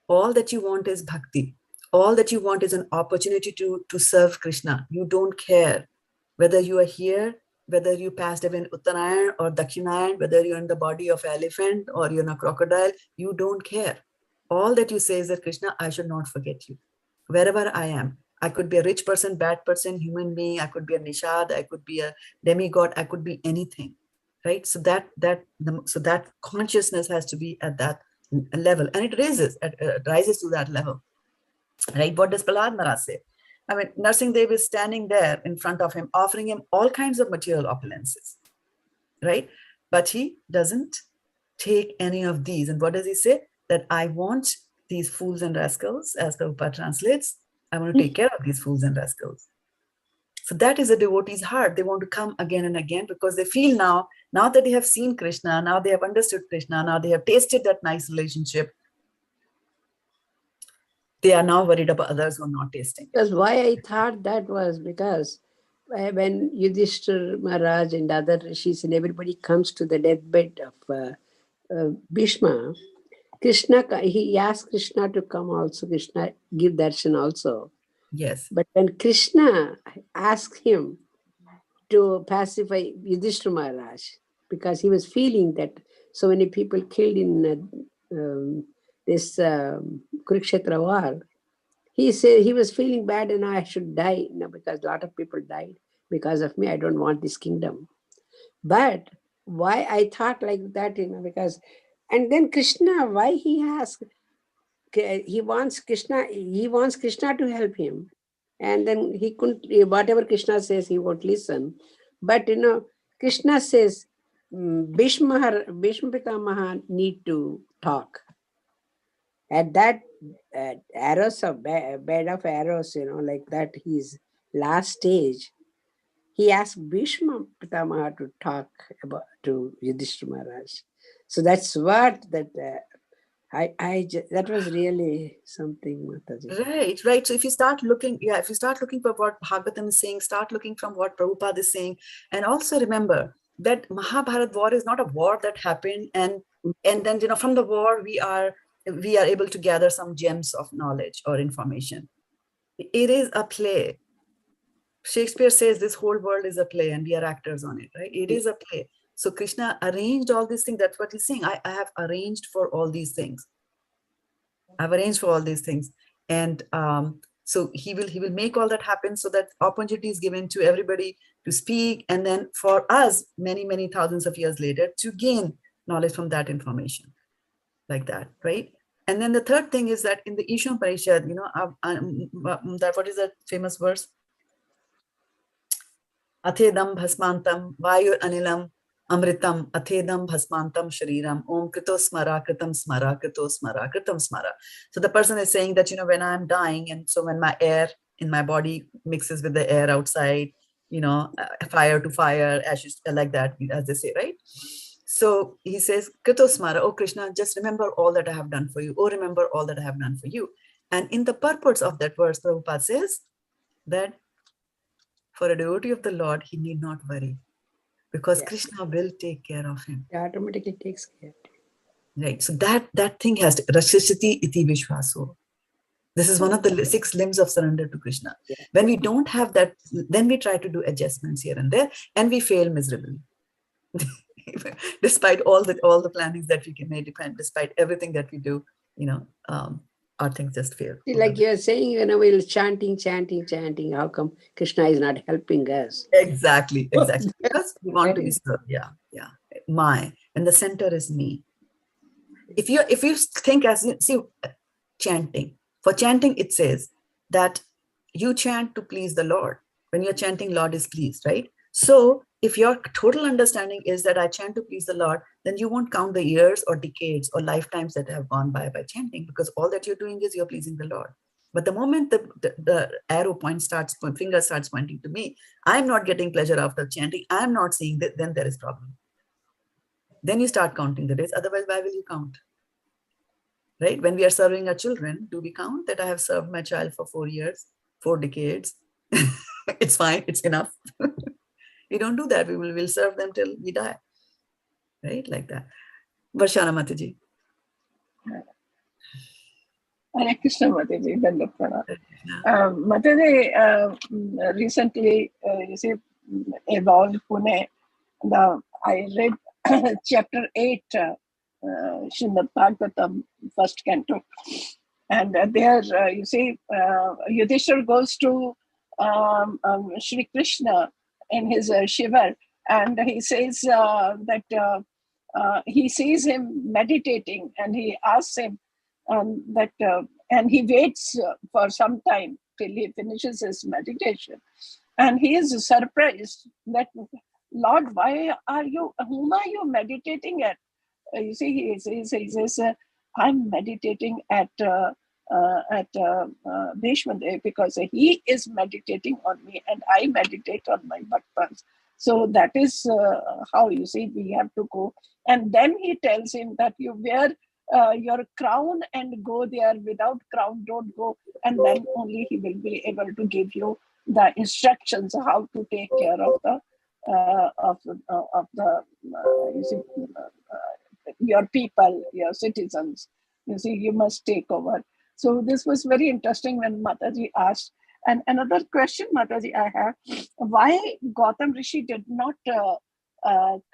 B: All that you want is bhakti. All that you want is an opportunity to serve Krishna. You don't care whether you are here, whether you passed away in Uttarayan or Dakshinayan, whether you're in the body of elephant or you're in a crocodile, you don't care. All that you say is that Krishna, I should not forget you. Wherever I am, I could be a rich person, bad person, human being, I could be a nishad, I could be a demigod, I could be anything, right? So that consciousness has to be at that level, and it rises to that level, right? What does Prahlad Maharaj say? I mean, Narsingh Dev is standing there in front of him, offering him all kinds of material opulences, right? But he doesn't take any of these. And what does he say? That I want these fools and rascals, as Prabhupada translates, I want to take care of these fools and rascals. So that is a devotee's heart. They want to come again and again because they feel now that they have seen Krishna, now they have understood Krishna, now they have tasted that nice relationship, they are now worried about others who are not tasting.
A: Because why I thought that was because when Yudhishthira Maharaj and other rishis and everybody comes to the deathbed of Bhishma, Krishna, he asked Krishna to come also, Krishna give darshan also.
B: Yes.
A: But when Krishna asked him to pacify Yudhishthira Maharaj, because he was feeling that so many people killed in this Kurukshetra war, he said he was feeling bad and I should die because a lot of people died because of me. I don't want this kingdom. But why I thought like that, because, and then Krishna, why he asked, he wants Krishna to help him. And then he couldn't, whatever Krishna says, he won't listen. But Krishna says, Bhishma Pitamaha need to talk. At that arrows of bed of arrows, like that, his last stage, he asked Bhishma Pitamaha to talk about to Yudhishthira Maharaj. So that's what that that was really something, Mataji.
B: Right. So if you start looking, for what Bhagavatam is saying, start looking from what Prabhupada is saying, and also remember that Mahabharata war is not a war that happened, and then from the war we are able to gather some gems of knowledge or information. It is a play. Shakespeare says this whole world is a play and we are actors on it, right? It is a play. So Krishna arranged all these things. That's what he's saying. I have arranged for all these things. I've arranged for all these things. And so he will make all that happen so that opportunity is given to everybody to speak. And then for us, many, many thousands of years later, to gain knowledge from that information like that, right? And then the third thing is that in the Isham Parishad, that what is that famous verse? Athedam bhasmantam vayu anilam amritam athedam bhasmantam shariram om krito smara kritam smara krito smara kritam smara. So the person is saying that, when I'm dying, and so when my air in my body mixes with the air outside, fire to fire, ashes, like that, as they say, right? So he says, krito smara, oh Krishna, just remember all that I have done for you. Oh, remember all that I have done for you. And in the purports of that verse, Prabhupada says that for a devotee of the Lord, he need not worry because yes, Krishna will take care of him.
A: He automatically takes care.
B: Right. So that thing has to, Rashishati iti Vishwaso. This is one of the 6 limbs of surrender to Krishna. Yeah. When we don't have that, then we try to do adjustments here and there, and we fail miserably. Despite all the plannings that we can make, despite everything that we do, our things just fail.
A: Like you're saying, we're chanting. How come Krishna is not helping us?
B: Exactly. Because we want to be served. Yeah. And the center is me. If you think chanting. For chanting, it says that you chant to please the Lord. When you're chanting, Lord is pleased, right? So if your total understanding is that I chant to please the Lord, then you won't count the years or decades or lifetimes that have gone by chanting, because all that you're doing is you're pleasing the Lord. But the moment the arrow finger starts pointing to me, I'm not getting pleasure after chanting, I'm not seeing that, then there is problem. Then you start counting the days. Otherwise, why will you count? Right? When we are serving our children, do we count that I have served my child for 4 years, 4 decades? It's fine, it's enough. We don't do that. We'll serve them till we die. Right? Like that. Varshana Mataji.
E: Hare Krishna, Mataji. Mataji, recently, you see, about Pune, I read chapter 8, Srimad Bhagavatam, first canto. And there, you see, Yudhishthira goes to Shri Krishna in his shiva, and he says that he sees him meditating, and he asks him and he waits for some time till he finishes his meditation, and he is surprised that, Lord, whom are you meditating at? You see, he says, I'm meditating at Bhishmadev, because he is meditating on me and I meditate on my bhaktas. So that is how, you see, we have to go. And then he tells him that you wear your crown and go there. Without crown, don't go. And then only he will be able to give you the instructions how to take care of you see, your people, your citizens. You see, you must take over. So this was very interesting when Mataji asked. And another question, Mataji, I have, why Gautam Rishi did not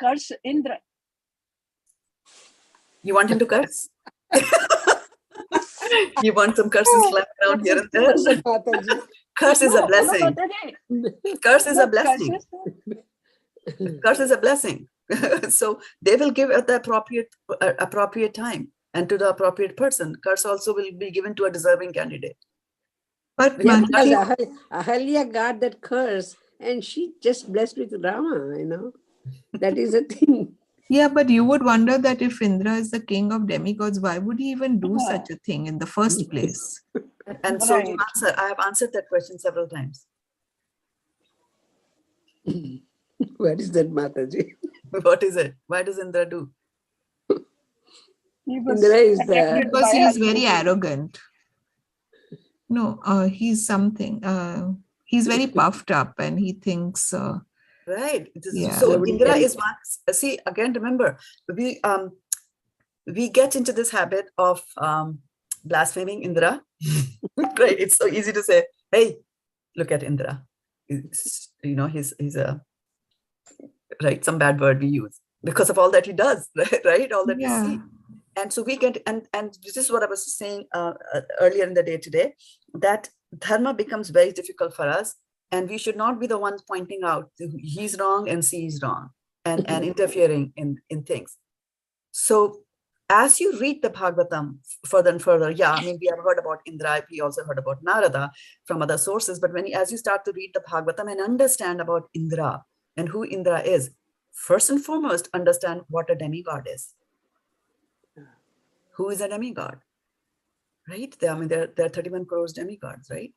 E: curse Indra?
B: You want him to curse? You want some curses flying around here and there? Curse is a blessing. Curse is a blessing. Curse is a blessing. So they will give at the appropriate time and to the appropriate person. Curse also will be given to a deserving candidate.
C: But
A: Yeah, because Ahalya got that curse and she just blessed with Rama, you know. That is a thing.
C: yeah, but you would wonder that if Indra is the king of demigods, why would he even do such a thing in the first place?
B: And so you answer. I have answered that question several times.
A: What is that, Mataji?
B: What is it? Why does Indra do?
A: Indra is
C: because he is very arrogant. No, he's something. He's very puffed up and he thinks...
B: Right.
C: Yeah.
B: So Indra is one. See, again, remember, we get into this habit of blaspheming Indra. Right. It's so easy to say, hey, look at Indra. He's a, right, some bad word we use because of all that he does, right? All that we see. And so we get, and this is what I was saying earlier in the day today, that dharma becomes very difficult for us. And we should not be the ones pointing out he's wrong and she is wrong and interfering in things. So as you read the Bhagavatam further and further, yeah, I mean, we have heard about Indra, we also heard about Narada from other sources, but as you start to read the Bhagavatam and understand about Indra and who Indra is, first and foremost, understand what a demigod is. Who is a demigod? Right? There are 31 crores demigods, right?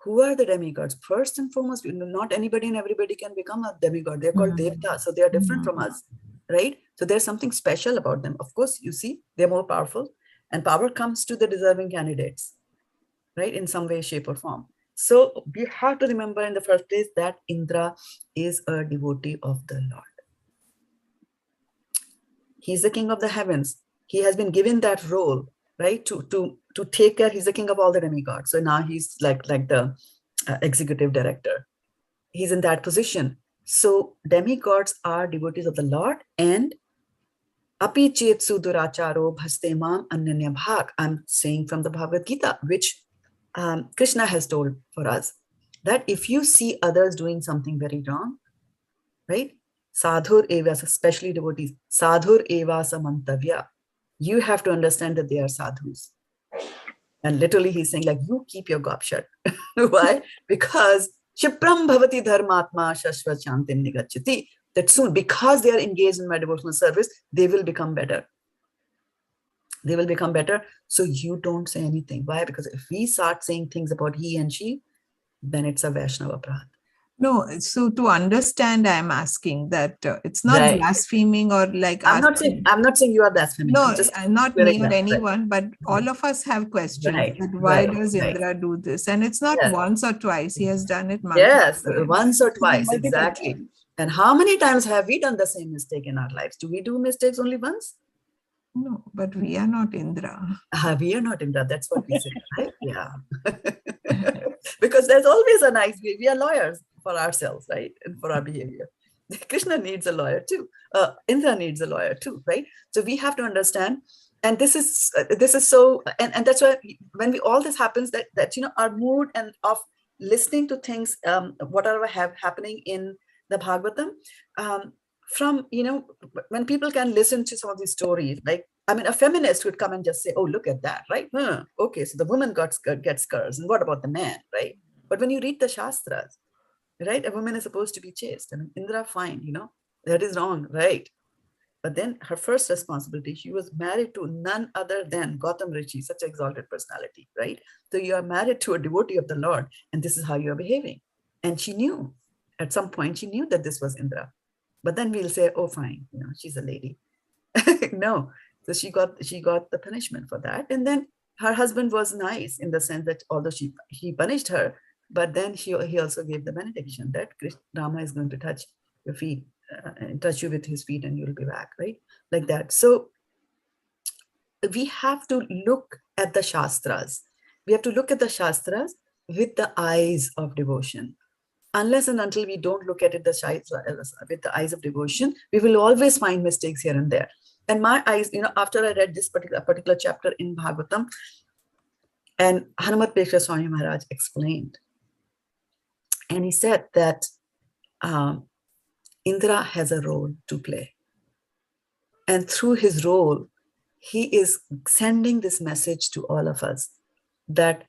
B: Who are the demigods? First and foremost, not anybody and everybody can become a demigod. They're called Devta, so they are different from us, right? So there's something special about them. Of course, you see, they're more powerful, and power comes to the deserving candidates, right? In some way, shape, or form. So we have to remember in the first place that Indra is a devotee of the Lord. He's the king of the heavens. He has been given that role, right? To take care. He's the king of all the demigods. So now he's like the executive director. He's in that position. So demigods are devotees of the Lord, and api chet suduracharo bhastemam ananya bhag. I'm saying from the Bhagavad-gita, which Krishna has told for us, that if you see others doing something very wrong, right? Sadhur eva, especially devotees, sadhur eva samantavya. You have to understand that they are sadhus. And literally he's saying, like, you keep your gob shut. Why? Because Shipram bhavati dharmatma shashvat shantim nigachati. that soon, because they are engaged in my devotional service, they will become better. They will become better. So you don't say anything. Why? Because if we start saying things about he and she, then it's a Vaishnava aparadh.
C: No, so to understand, I'm asking that it's not
B: Right.
C: blaspheming or like
B: I'm not saying you are blaspheming.
C: No,
B: I'm just
C: not me or anyone, but all of us have questions.
B: Right,
C: That why
B: right,
C: does
B: right.
C: Indra do this? And it's not
B: Yes.
C: once or twice. He has done it multiple
B: Yes,
C: times.
B: once or twice,
E: Multiple
B: exactly.
E: times.
B: And how many times have we done the same mistake in our lives? Do we do mistakes only once?
C: No, but we are not Indra.
B: We are not Indra. That's what we say, right? Yeah. Because there's always a nice way. We are lawyers for ourselves, right? And for our behavior. Krishna needs a lawyer too. Indra needs a lawyer too, right? So we have to understand. And this is so, and that's why when all this happens, that our mood and of listening to things, whatever happening in the Bhagavatam, from when people can listen to some of these stories, like a feminist would come and just say, "Oh, look at that, right? Okay, so the woman gets curves, and what about the man, right?" But when you read the Shastras, right, a woman is supposed to be chaste. Indra, fine, that is wrong, right? But then her first responsibility, she was married to none other than Gautam Rishi, such an exalted personality, right? So you are married to a devotee of the Lord, and this is how you are behaving. And she knew, at some point, she knew that this was Indra. But then we'll say, oh, fine, she's a lady. No. So she got the punishment for that. And then her husband was nice in the sense that although he punished her, but then he also gave the benediction that Rama is going to touch your feet, touch you with his feet, and you'll be back, right? Like that. So we have to look at the Shastras. We have to look at the Shastras with the eyes of devotion. Unless and until we don't look at it with the eyes of devotion, we will always find mistakes here and there. And my eyes, after I read this particular chapter in Bhagavatam, and Hanumat Pekshra Swami Maharaj explained, and he said that Indra has a role to play. And through his role, he is sending this message to all of us that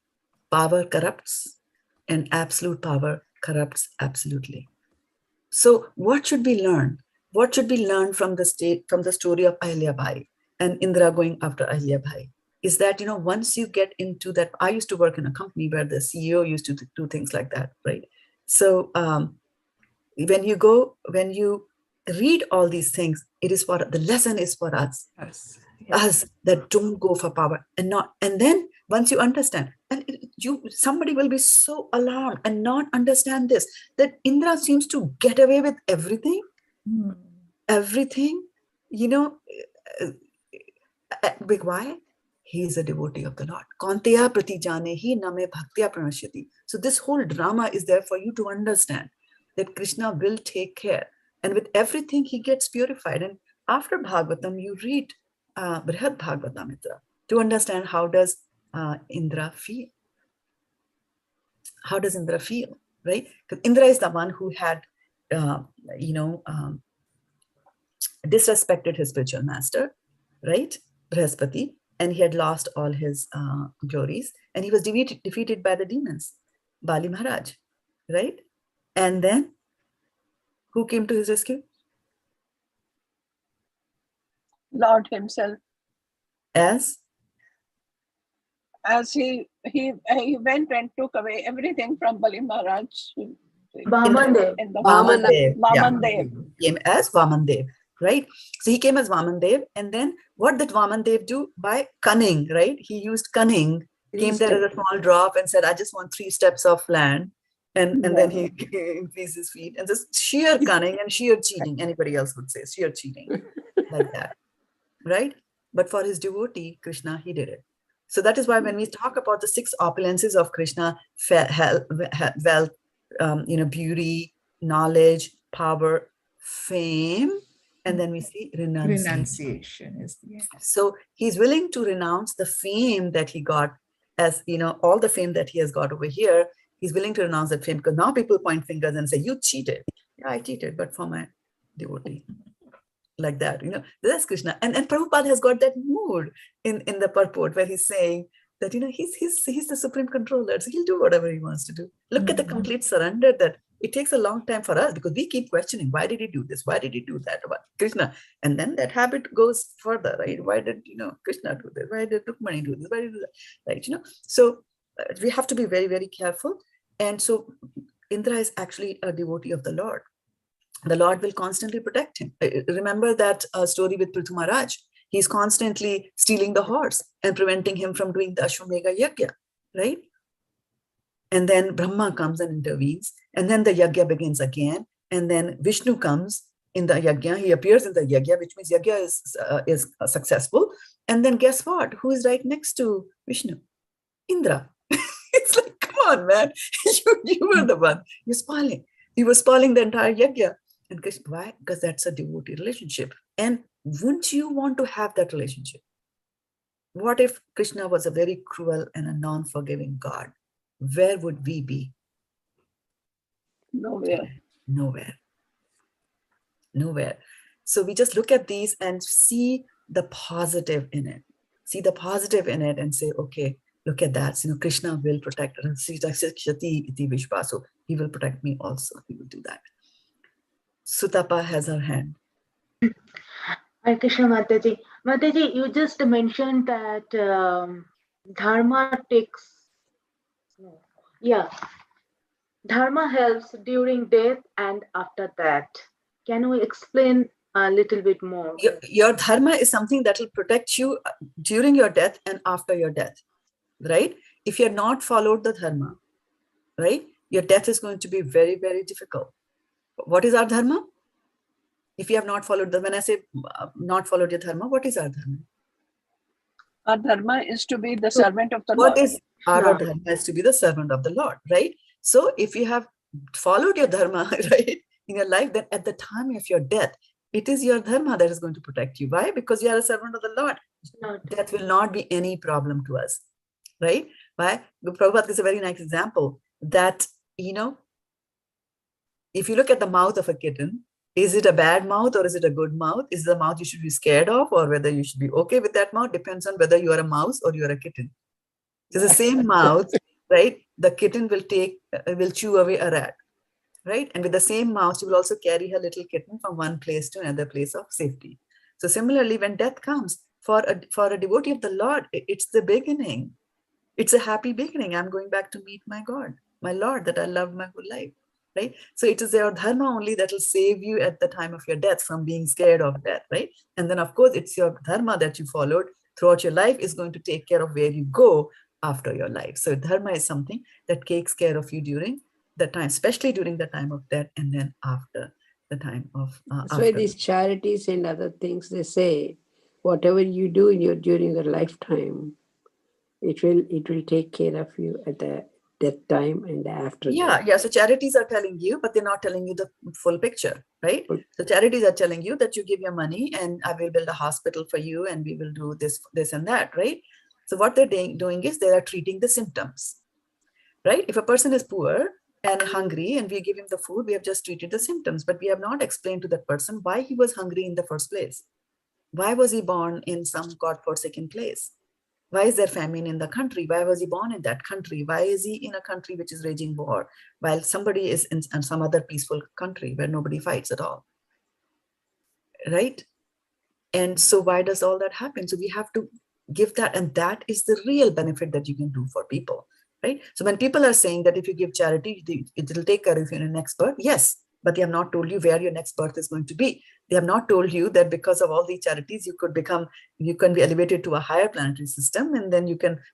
B: power corrupts and absolute power corrupts absolutely. So what should we learn? What should we learn from the story of Ahilyabai and Indra going after Ahilyabai? Is that, once you get into that, I used to work in a company where the CEO used to do things like that, right? So when you read all these things, the lesson is for us.
C: Yes.
B: Us that don't go for power and then once you understand, and somebody will be so alarmed and not understand this, that Indra seems to get away with everything. Everything, big why? He is a devotee of the Lord. Kaunteya prati janehi name bhaktya pranashyati. So this whole drama is there for you to understand that Krishna will take care, and with everything he gets purified. And after Bhagavatam, you read Brihad Bhagavatamitra to understand how does Indra feel. How does Indra feel, right? Because Indra is the one who had, disrespected his spiritual master, right? Brihaspati, and he had lost all his glories, and he was defeated by the demons, Bali Maharaj, right? And then who came to his rescue?
E: Lord himself.
B: As
E: he went and took away everything from Bali Maharaj.
D: Vamandev.
E: Vamandev.
B: Came as Vamandev, right? So he came as Vamandev, and then what did Vamandev do? By cunning, right? He used cunning, came there as a small drop and said, I just want 3 steps of land. And then he increased his feet, and just sheer cunning and sheer cheating. Anybody else would say sheer cheating, like that, right? But for his devotee, Krishna, he did it. So that is why when we talk about the 6 opulences of Krishna, wealth, beauty, knowledge, power, fame, and then we see renunciation.
C: Is the
B: So he's willing to renounce the fame that he got, as all the fame that he has got over here. He's willing to renounce that fame, because now people point fingers and say, you cheated. Yeah, I cheated, but for my devotee. Like that, that's Krishna. And Prabhupada has got that mood in the purport where he's saying that, he's the supreme controller. So he'll do whatever he wants to do. Look at the complete surrender that It takes a long time for us because we keep questioning, why did he do this? Why did he do that about Krishna? And then that habit goes further, right? Why did, Krishna do this? Why did Rukmani do this? Why did he do that? Right? So we have to be very, very careful. And so Indra is actually a devotee of the Lord. The Lord will constantly protect him. Remember that story with Prithu Maharaj. He's constantly stealing the horse and preventing him from doing the Ashwamedha Yajna, right? And then Brahma comes and intervenes. And then the Yajna begins again. And then Vishnu comes in the Yajna. He appears in the Yajna, which means Yajna is successful. And then guess what? Who is right next to Vishnu? Indra. It's like, come on, man. You were the one. You're spoiling. You were spoiling the entire Yajna. And why? Because that's a devotee relationship. And wouldn't you want to have that relationship? What if Krishna was a very cruel and a non-forgiving God? Where would we be?
E: Nowhere.
B: Nowhere. Nowhere. So we just look at these and see the positive in it. See the positive in it and say, okay, look at that. Krishna will protect us. He will protect me also. He will do that. Sutapa has her hand.
D: Hare Krishna, Mataji. Mataji, you just mentioned that Dharma Dharma helps during death and after that. Can we explain a little bit more?
B: Your Dharma is something that will protect you during your death and after your death, right? If you're not followed the Dharma, right, your death is going to be very, very difficult. What is our Dharma? If you have not followed when I say not followed your Dharma, what is our Dharma?
E: Our Dharma is to be the servant of the Lord.
B: What is our Dharma? Is to be the servant of the Lord, right? So if you have followed your Dharma, right, in your life, then at the time of your death, it is your Dharma that is going to protect you. Why? Because you are a servant of the Lord. Death will not be any problem to us, right? Why? Prabhupada gives a very nice example that, if you look at the mouth of a kitten, is it a bad mouth or is it a good mouth? Is it a mouth you should be scared of, or whether you should be okay with that mouth? Depends on whether you are a mouse or you are a kitten. It's the same mouth, right? The kitten will chew away a rat, right? And with the same mouth, she will also carry her little kitten from one place to another place of safety. So similarly, when death comes, for a devotee of the Lord, it's the beginning. It's a happy beginning. I'm going back to meet my God, my Lord that I loved my whole life. Right? So it is your Dharma only that will save you at the time of your death from being scared of death, right? And then of course, it's your Dharma that you followed throughout your life is going to take care of where you go after your life. So Dharma is something that takes care of you during the time, especially during the time of death and then after the time of
A: That's why these charities and other things, they say, whatever you do during your lifetime, it will take care of you at the death time and after.
B: Yeah. So charities are telling you, but they're not telling you the full picture, right? So charities are telling you that you give your money and I will build a hospital for you and we will do this and that, right? So what they're doing is they are treating the symptoms, right? If a person is poor and hungry and we give him the food, we have just treated the symptoms, but we have not explained to that person why he was hungry in the first place. Why was he born in some God-forsaken place? Why is there famine in the country? Why was he born in that country? Why is he in a country which is raging war while somebody is in some other peaceful country where nobody fights at all? Right? And so why does all that happen? So we have to give that, and that is the real benefit that you can do for people, right? So when people are saying that if you give charity, it will take care of you in your next birth, yes, but they have not told you where your next birth is going to be. They have not told you that because of all these charities, you can be elevated to a higher planetary system. And then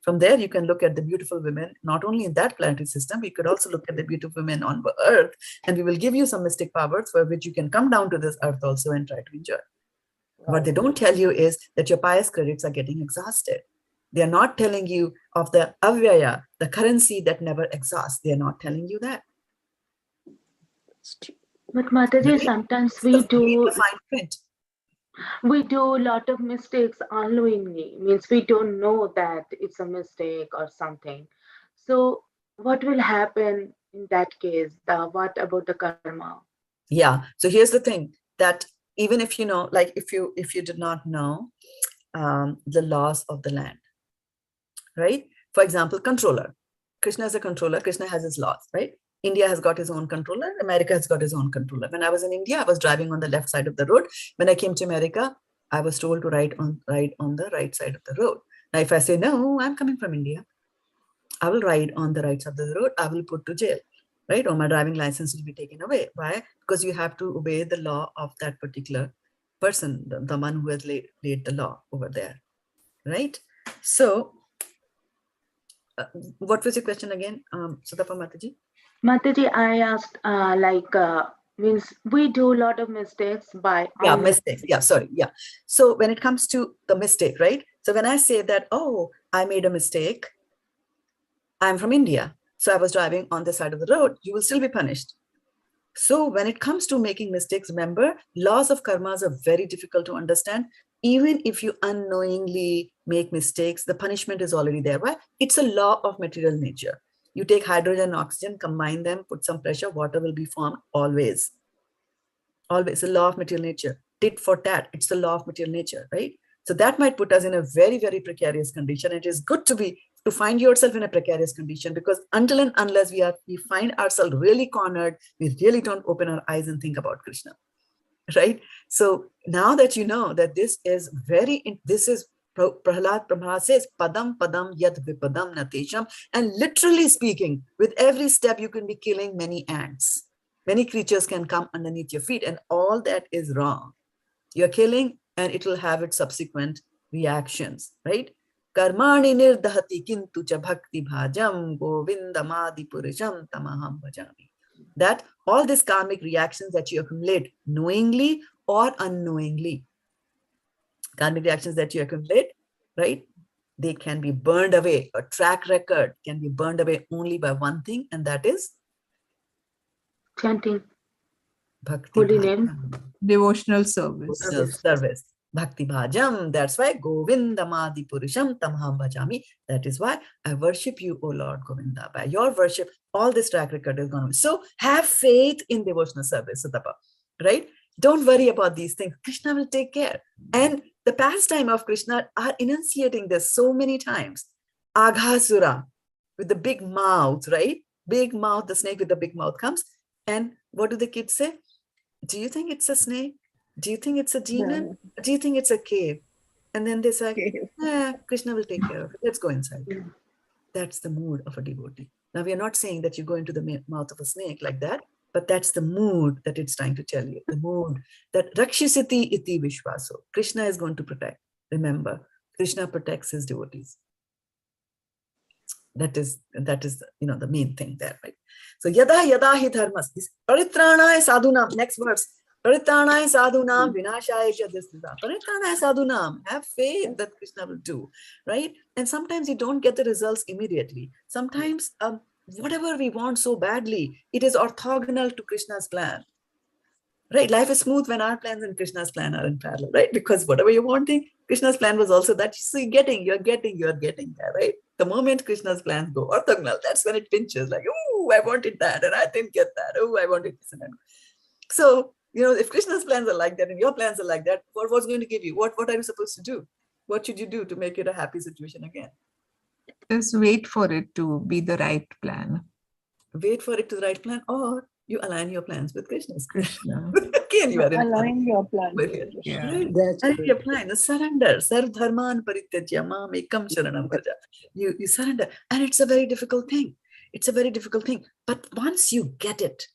B: from there, you can look at the beautiful women, not only in that planetary system, we could also look at the beautiful women on earth, and we will give you some mystic powers for which you can come down to this earth also and try to enjoy. What they don't tell you is that your pious credits are getting exhausted. They are not telling you of the avyaya, the currency that never exhausts. They are not telling you that.
D: But Mataji, sometimes we do a lot of mistakes unknowingly. Means we don't know that it's a mistake or something. So what will happen in that case? What about the karma?
B: Yeah. So here's the thing, that even if you know, like if you did not know the laws of the land, right? For example, controller. Krishna is a controller. Krishna has his laws, right? India has got his own controller. America has got his own controller. When I was in India, I was driving on the left side of the road. When I came to America, I was told to ride on the right side of the road. Now, if I say, no, I'm coming from India, I will ride on the right side of the road, I will put to jail, right? Or my driving license will be taken away. Why? Because you have to obey the law of that particular person, the one who has laid the law over there, right? So, what was your question again, Sudapa Mataji?
D: Mataji, I asked, means we do a lot of mistakes by
B: mistakes. Yeah, sorry. Yeah. So when it comes to the mistake, right? So when I say that, oh, I made a mistake, I'm from India, so I was driving on the side of the road, you will still be punished. So when it comes to making mistakes, remember, laws of karmas are very difficult to understand. Even if you unknowingly make mistakes, the punishment is already there. Why? It's a law of material nature. You take hydrogen and oxygen, combine them, put some pressure, water will be formed always. Always a law of material nature. Tit for tat, it's the law of material nature, right? So that might put us in a very, very precarious condition. It is good to find yourself in a precarious condition, because until and unless we find ourselves really cornered, we really don't open our eyes and think about Krishna, right? So now that you know that this is Prahlad Brahma says, padam padam yad vipadam natesham, and literally speaking, with every step you can be killing many ants. Many creatures can come underneath your feet, and all that is wrong. You're killing, and it will have its subsequent reactions, right? Karmani nirdahati kintu cha bhakti bhajam govindamadi purisham tamaham bhajami. That all these karmic reactions that you accumulate knowingly or unknowingly, karmic reactions that you accumulate, right? They can be burned away. A track record can be burned away only by one thing, and that is
D: chanting
B: bhakti
D: holy
B: bhajam.
D: name,
C: Devotional service.
B: Service. Bhakti bhajam. That's why Govindamadi Purisham Tamaham Bhajami. That is why I worship you, O Lord Govinda. By your worship, all this track record is going to. So have faith in devotional service, Sudapa, right? Don't worry about these things. Krishna will take care. And the pastime of Krishna are enunciating this so many times. Aghasura, with the big mouth, right? Big mouth, the snake with the big mouth comes. And what do the kids say? Do you think it's a snake? Do you think it's a demon?
E: No.
B: Do you think it's a cave? And then they say,
E: Cave.
B: Krishna will take care of it. Let's go inside.
D: Yeah.
B: That's the mood of a devotee. Now, we are not saying that you go into the mouth of a snake like that, but that's the mood that it's trying to tell you. The mood that Rakshisiti iti Vishwaso. Krishna is going to protect. Remember, Krishna protects his devotees. That is the main thing there, right? So yada hi dharmas. Paritranaya sadhunam. Next verse. Paritranaya sadhunam vinashaya jadistita. Paritranaya sadhunam. Have faith that Krishna will do, right? And sometimes you don't get the results immediately. Sometimes whatever we want so badly, it is orthogonal to Krishna's plan. Right? Life is smooth when our plans and Krishna's plan are in parallel, right? Because whatever you're wanting, Krishna's plan was also that. So you're getting there, right? The moment Krishna's plans go orthogonal, that's when it pinches, like, oh, I wanted that and I didn't get that. Oh, I wanted this and that. So, if Krishna's plans are like that and your plans are like that, what's going to give you? What are you supposed to do? What should you do to make it a happy situation again?
C: Just wait for it to be the right plan.
B: Wait for it to the right plan, or you align your plans with Krishna's.
C: Krishna.
B: Again, you are in
E: Align your plan
B: with
E: with
B: it.
E: Krishna.
C: Yeah.
B: Right?
A: That's
B: And
A: good.
B: you apply, surrender. Sarv dharman parityajya mam ekam sharanam vraja. You surrender. And it's a very difficult thing. It's a very difficult thing. But once you get it,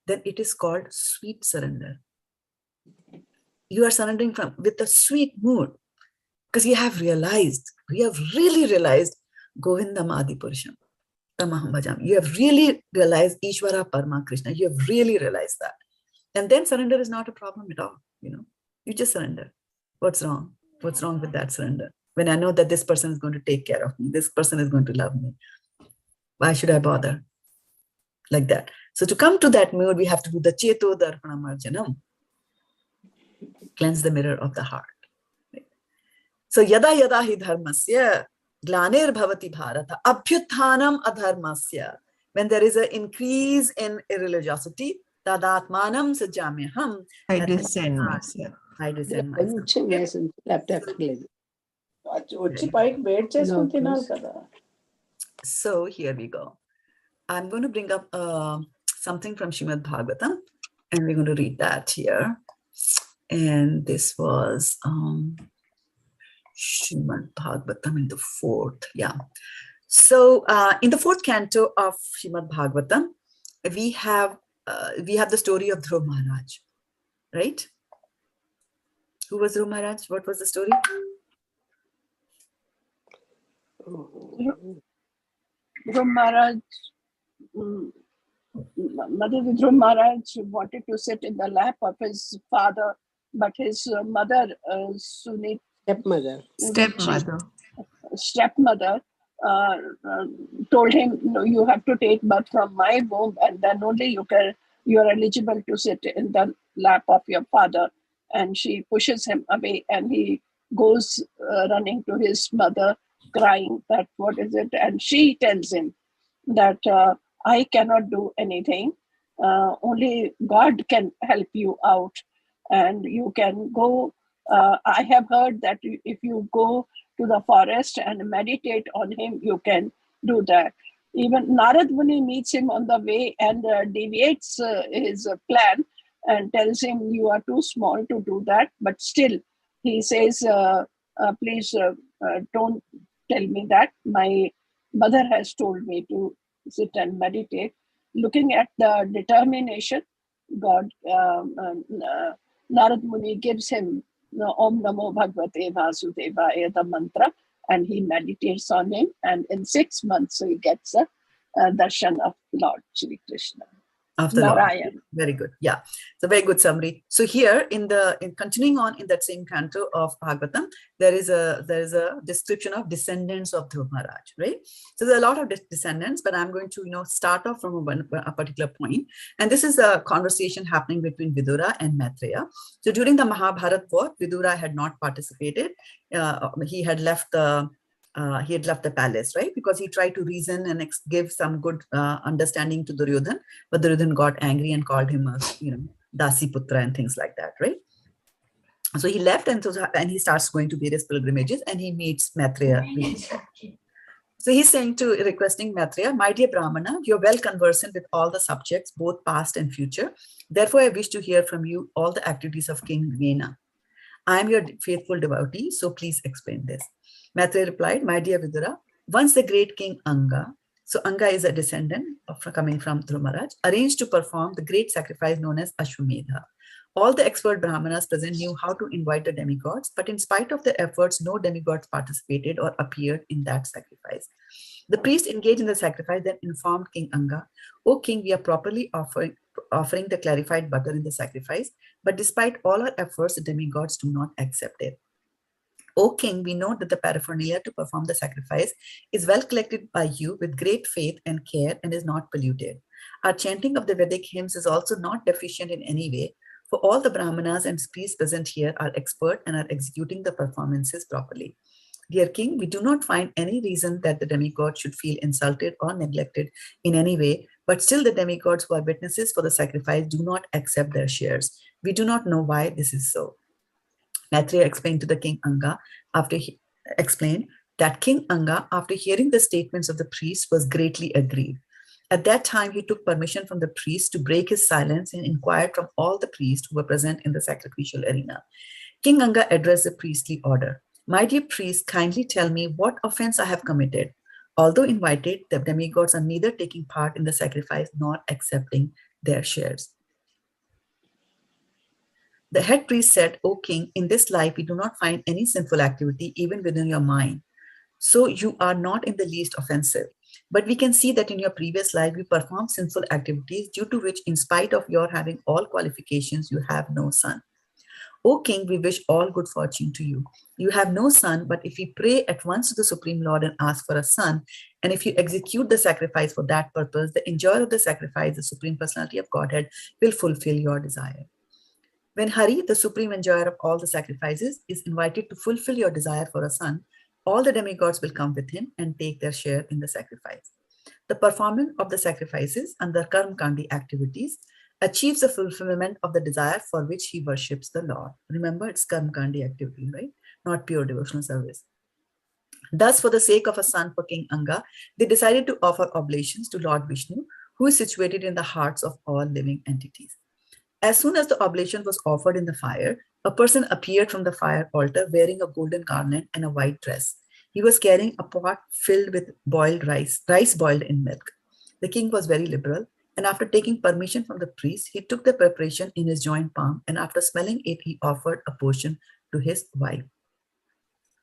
B: then it is called sweet surrender. You are surrendering with a sweet mood. Because you have really realized Govindam Adi Purusham. Tamaham Bhajam. You have really realized Ishvara Parma Krishna. You have really realized that. And then surrender is not a problem at all. You just surrender. What's wrong? What's wrong with that surrender? When I know that this person is going to take care of me, this person is going to love me, why should I bother? Like that. So to come to that mood, we have to do the Cheto Darpana Marjanam. Cleanse the mirror of the heart. Right? So yada hi dharmasya glanir bhavati bharata abhyuthanam adharmasya. When there is an increase in irreligiosity, tadatmanam sajamyaham.
C: I descend myself.
B: I descend myself.
A: కొంచెం వేసం లేదు.
E: వచ్చి పైకి wait చేసుకుని
A: No,
E: తినాలి
A: please.
E: కదా.
B: So here we go. I'm going to bring up something from Srimad Bhagavatam, and we're going to read that here. And this was Srimad Bhagavatam in the fourth. Yeah. So in the fourth canto of Srimad Bhagavatam, we have the story of Dhruva Maharaj, right? Who was Dhruva Maharaj? What was the story?
E: Dhruva Maharaj, Mother Dhruva Maharaj wanted to sit in the lap of his father, but his mother, Sunit, stepmother, told him, no, you have to take birth from my womb, and then only you are eligible to sit in the lap of your father. And she pushes him away, and he goes running to his mother, crying that what is it? And she tells him that I cannot do anything. Only God can help you out, and you can go. I have heard that if you go to the forest and meditate on him, you can do that. Even Narad Muni meets him on the way and deviates his plan and tells him, you are too small to do that. But still, he says, please don't tell me that. My mother has told me to sit and meditate. Looking at the determination, God, Narad Muni gives him Om Namo Bhagavate Vasudevaya, the mantra, and he meditates on him. And in 6 months, he gets a darshan of Lord Shri Krishna.
B: Of the Lord. Very good. Yeah. It's a very good summary. So here in continuing on in that same canto of Bhagavatam, there is a description of descendants of Dhruva Maharaj, right? So there's a lot of descendants, but I'm going to start off from a particular point. And this is a conversation happening between Vidura and Maitreya. So during the Mahabharata war, Vidura had not participated. He had left the palace, right? Because he tried to reason and give some good understanding to Duryodhan, but Duryodhan got angry and called him a, Dasi Putra and things like that, right? So he left, and he starts going to various pilgrimages, and he meets Maitreya. So he's requesting Maitreya, my dear Brahmana, you're well conversant with all the subjects, both past and future. Therefore, I wish to hear from you all the activities of King Vena. I am your faithful devotee, so please explain this. Maitreya replied, my dear Vidura, once the great king Anga, so Anga is a descendant coming from Dhruva Maharaj, arranged to perform the great sacrifice known as Ashwamedha. All the expert Brahmanas present knew how to invite the demigods, but in spite of their efforts, no demigods participated or appeared in that sacrifice. The priest engaged in the sacrifice then informed King Anga, O king, we are properly offering the clarified butter in the sacrifice, but despite all our efforts, the demigods do not accept it. O king, we know that the paraphernalia to perform the sacrifice is well collected by you with great faith and care and is not polluted. Our chanting of the Vedic hymns is also not deficient in any way, for all the Brahmanas and priests present here are expert and are executing the performances properly. Dear king, we do not find any reason that the demigods should feel insulted or neglected in any way, but still the demigods who are witnesses for the sacrifice do not accept their shares. We do not know why this is so. Maitreya explained to the king Anga after King Anga, after hearing the statements of the priest, was greatly aggrieved. At that time, he took permission from the priest to break his silence and inquired from all the priests who were present in the sacrificial arena. King Anga addressed the priestly order. My dear priest, kindly tell me what offense I have committed. Although invited, the demigods are neither taking part in the sacrifice nor accepting their shares. The head priest said, O king, in this life we do not find any sinful activity even within your mind. So you are not in the least offensive. But we can see that in your previous life you performed sinful activities due to which, in spite of your having all qualifications, you have no son. O king, we wish all good fortune to you. You have no son, but if you pray at once to the Supreme Lord and ask for a son, and if you execute the sacrifice for that purpose, the enjoyer of the sacrifice, the Supreme Personality of Godhead, will fulfill your desire. When Hari, the supreme enjoyer of all the sacrifices, is invited to fulfill your desire for a son, all the demigods will come with him and take their share in the sacrifice. The performance of the sacrifices and the karma-kandi activities achieves the fulfillment of the desire for which he worships the Lord. Remember, it's karma-kandi activity, right? Not pure devotional service. Thus, for the sake of a son for King Anga, they decided to offer oblations to Lord Vishnu, who is situated in the hearts of all living entities. As soon as the oblation was offered in the fire, a person appeared from the fire altar wearing a golden garment and a white dress. He was carrying a pot filled with boiled rice boiled in milk. The king was very liberal, and after taking permission from the priest, he took the preparation in his joint palm, and after smelling it, he offered a portion to his wife.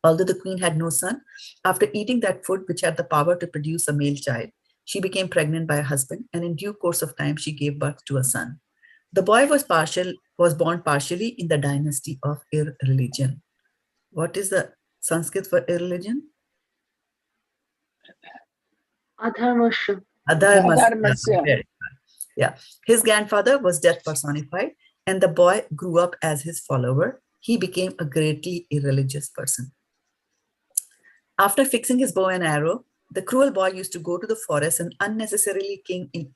B: Although the queen had no son, after eating that food which had the power to produce a male child, she became pregnant by a husband, and in due course of time, she gave birth to a son. The boy was born partially in the dynasty of irreligion. What is the Sanskrit for irreligion?
D: Adharmasya.
E: Adharmasya.
B: Yeah. His grandfather was death personified, and the boy grew up as his follower. He became a greatly irreligious person. After fixing his bow and arrow, the cruel boy used to go to the forest and unnecessarily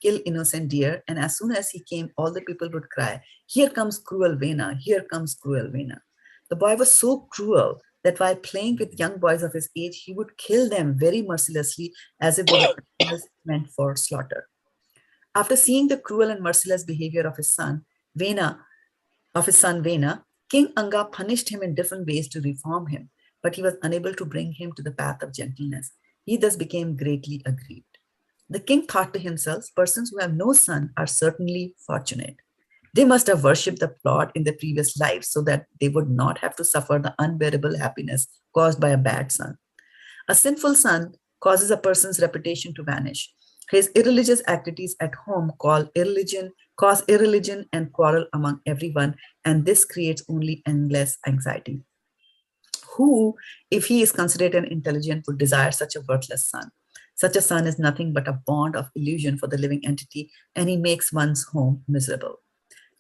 B: kill innocent deer. And as soon as he came, all the people would cry, "Here comes cruel Vena, here comes cruel Vena." The boy was so cruel that while playing with young boys of his age, he would kill them very mercilessly as if they were animals meant for slaughter. After seeing the cruel and merciless behavior of his son Vena, King Anga punished him in different ways to reform him, but he was unable to bring him to the path of gentleness. He thus became greatly aggrieved. The king thought to himself, persons who have no son are certainly fortunate. They must have worshipped the Lord in the previous life so that they would not have to suffer the unbearable happiness caused by a bad son. A sinful son causes a person's reputation to vanish. His irreligious activities at home cause irreligion and quarrel among everyone, and this creates only endless anxiety. Who, if he is considered an intelligent, would desire such a worthless son? Such a son is nothing but a bond of illusion for the living entity, and he makes one's home miserable.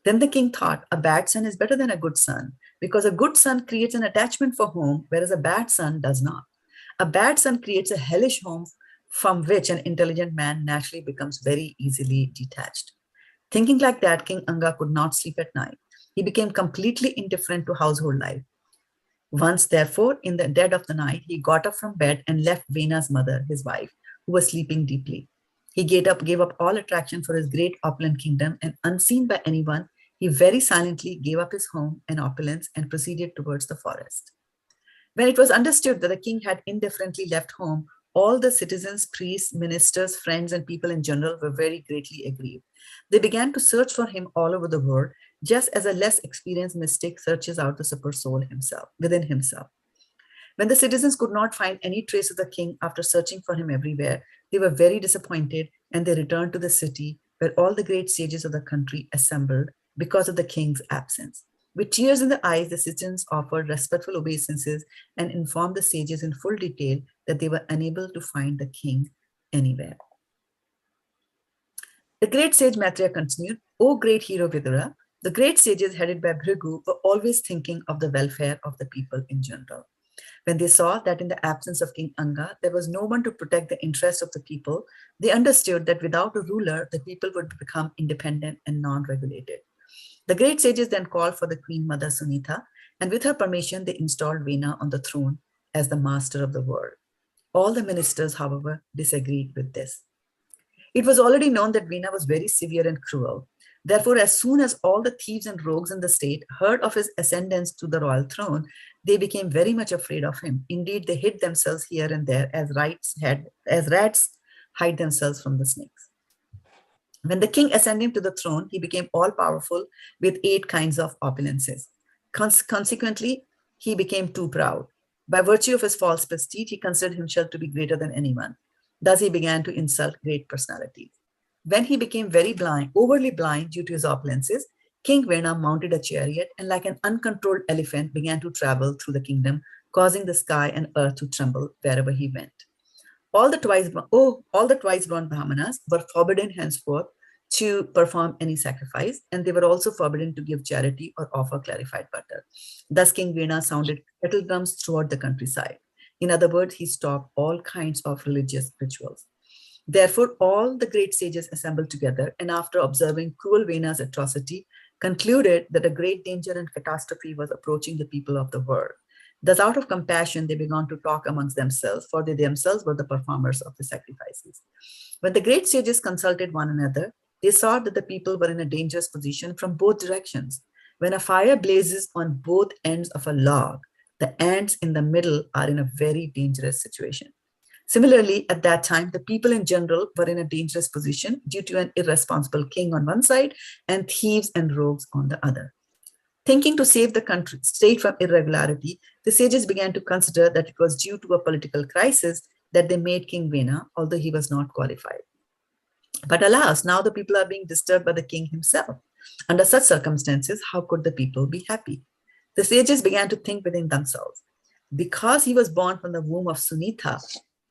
B: Then the king thought, a bad son is better than a good son, because a good son creates an attachment for home, whereas a bad son does not. A bad son creates a hellish home from which an intelligent man naturally becomes very easily detached. Thinking like that, King Anga could not sleep at night. He became completely indifferent to household life. Once, therefore, in the dead of the night, he got up from bed and left Vena's mother, his wife, who was sleeping deeply. He gave up all attraction for his great opulent kingdom, and unseen by anyone, he very silently gave up his home and opulence and proceeded towards the forest. When it was understood that the king had indifferently left home, all the citizens, priests, ministers, friends, and people in general were very greatly aggrieved. They began to search for him all over the world, just as a less experienced mystic searches out the super soul within himself. When the citizens could not find any trace of the king after searching for him everywhere, they were very disappointed, and they returned to the city where all the great sages of the country assembled because of the king's absence. With tears in the eyes, the citizens offered respectful obeisances and informed the sages in full detail that they were unable to find the king anywhere. The great sage Maitreya continued, "O great hero Vidura, the great sages headed by Bhrigu were always thinking of the welfare of the people in general. When they saw that in the absence of King Anga, there was no one to protect the interests of the people, they understood that without a ruler, the people would become independent and non-regulated. The great sages then called for the Queen Mother Sunita, and with her permission, they installed Vena on the throne as the master of the world. All the ministers, however, disagreed with this. It was already known that Vena was very severe and cruel. Therefore, as soon as all the thieves and rogues in the state heard of his ascendance to the royal throne, they became very much afraid of him. Indeed, they hid themselves here and there as rats hide themselves from the snakes. When the king ascended to the throne, he became all-powerful with 8 kinds of opulences. Consequently, he became too proud. By virtue of his false prestige, he considered himself to be greater than anyone. Thus, he began to insult great personalities. When he became overly blind due to his opulences, King Vena mounted a chariot and like an uncontrolled elephant began to travel through the kingdom, causing the sky and earth to tremble wherever he went. All the twice born Brahmanas were forbidden henceforth to perform any sacrifice, and they were also forbidden to give charity or offer clarified butter. Thus, King Vena sounded kettle drums throughout the countryside. In other words, he stopped all kinds of religious rituals. Therefore, all the great sages assembled together, and after observing cruel Vena's atrocity, concluded that a great danger and catastrophe was approaching the people of the world. Thus, out of compassion, they began to talk amongst themselves, for they themselves were the performers of the sacrifices. When the great sages consulted one another, they saw that the people were in a dangerous position from both directions. When a fire blazes on both ends of a log, the ants in the middle are in a very dangerous situation. Similarly, at that time, the people in general were in a dangerous position due to an irresponsible king on one side and thieves and rogues on the other. Thinking to save the country state from irregularity, the sages began to consider that it was due to a political crisis that they made King Vena, although he was not qualified. But alas, now the people are being disturbed by the king himself. Under such circumstances, how could the people be happy? The sages began to think within themselves. Because he was born from the womb of Sunitha,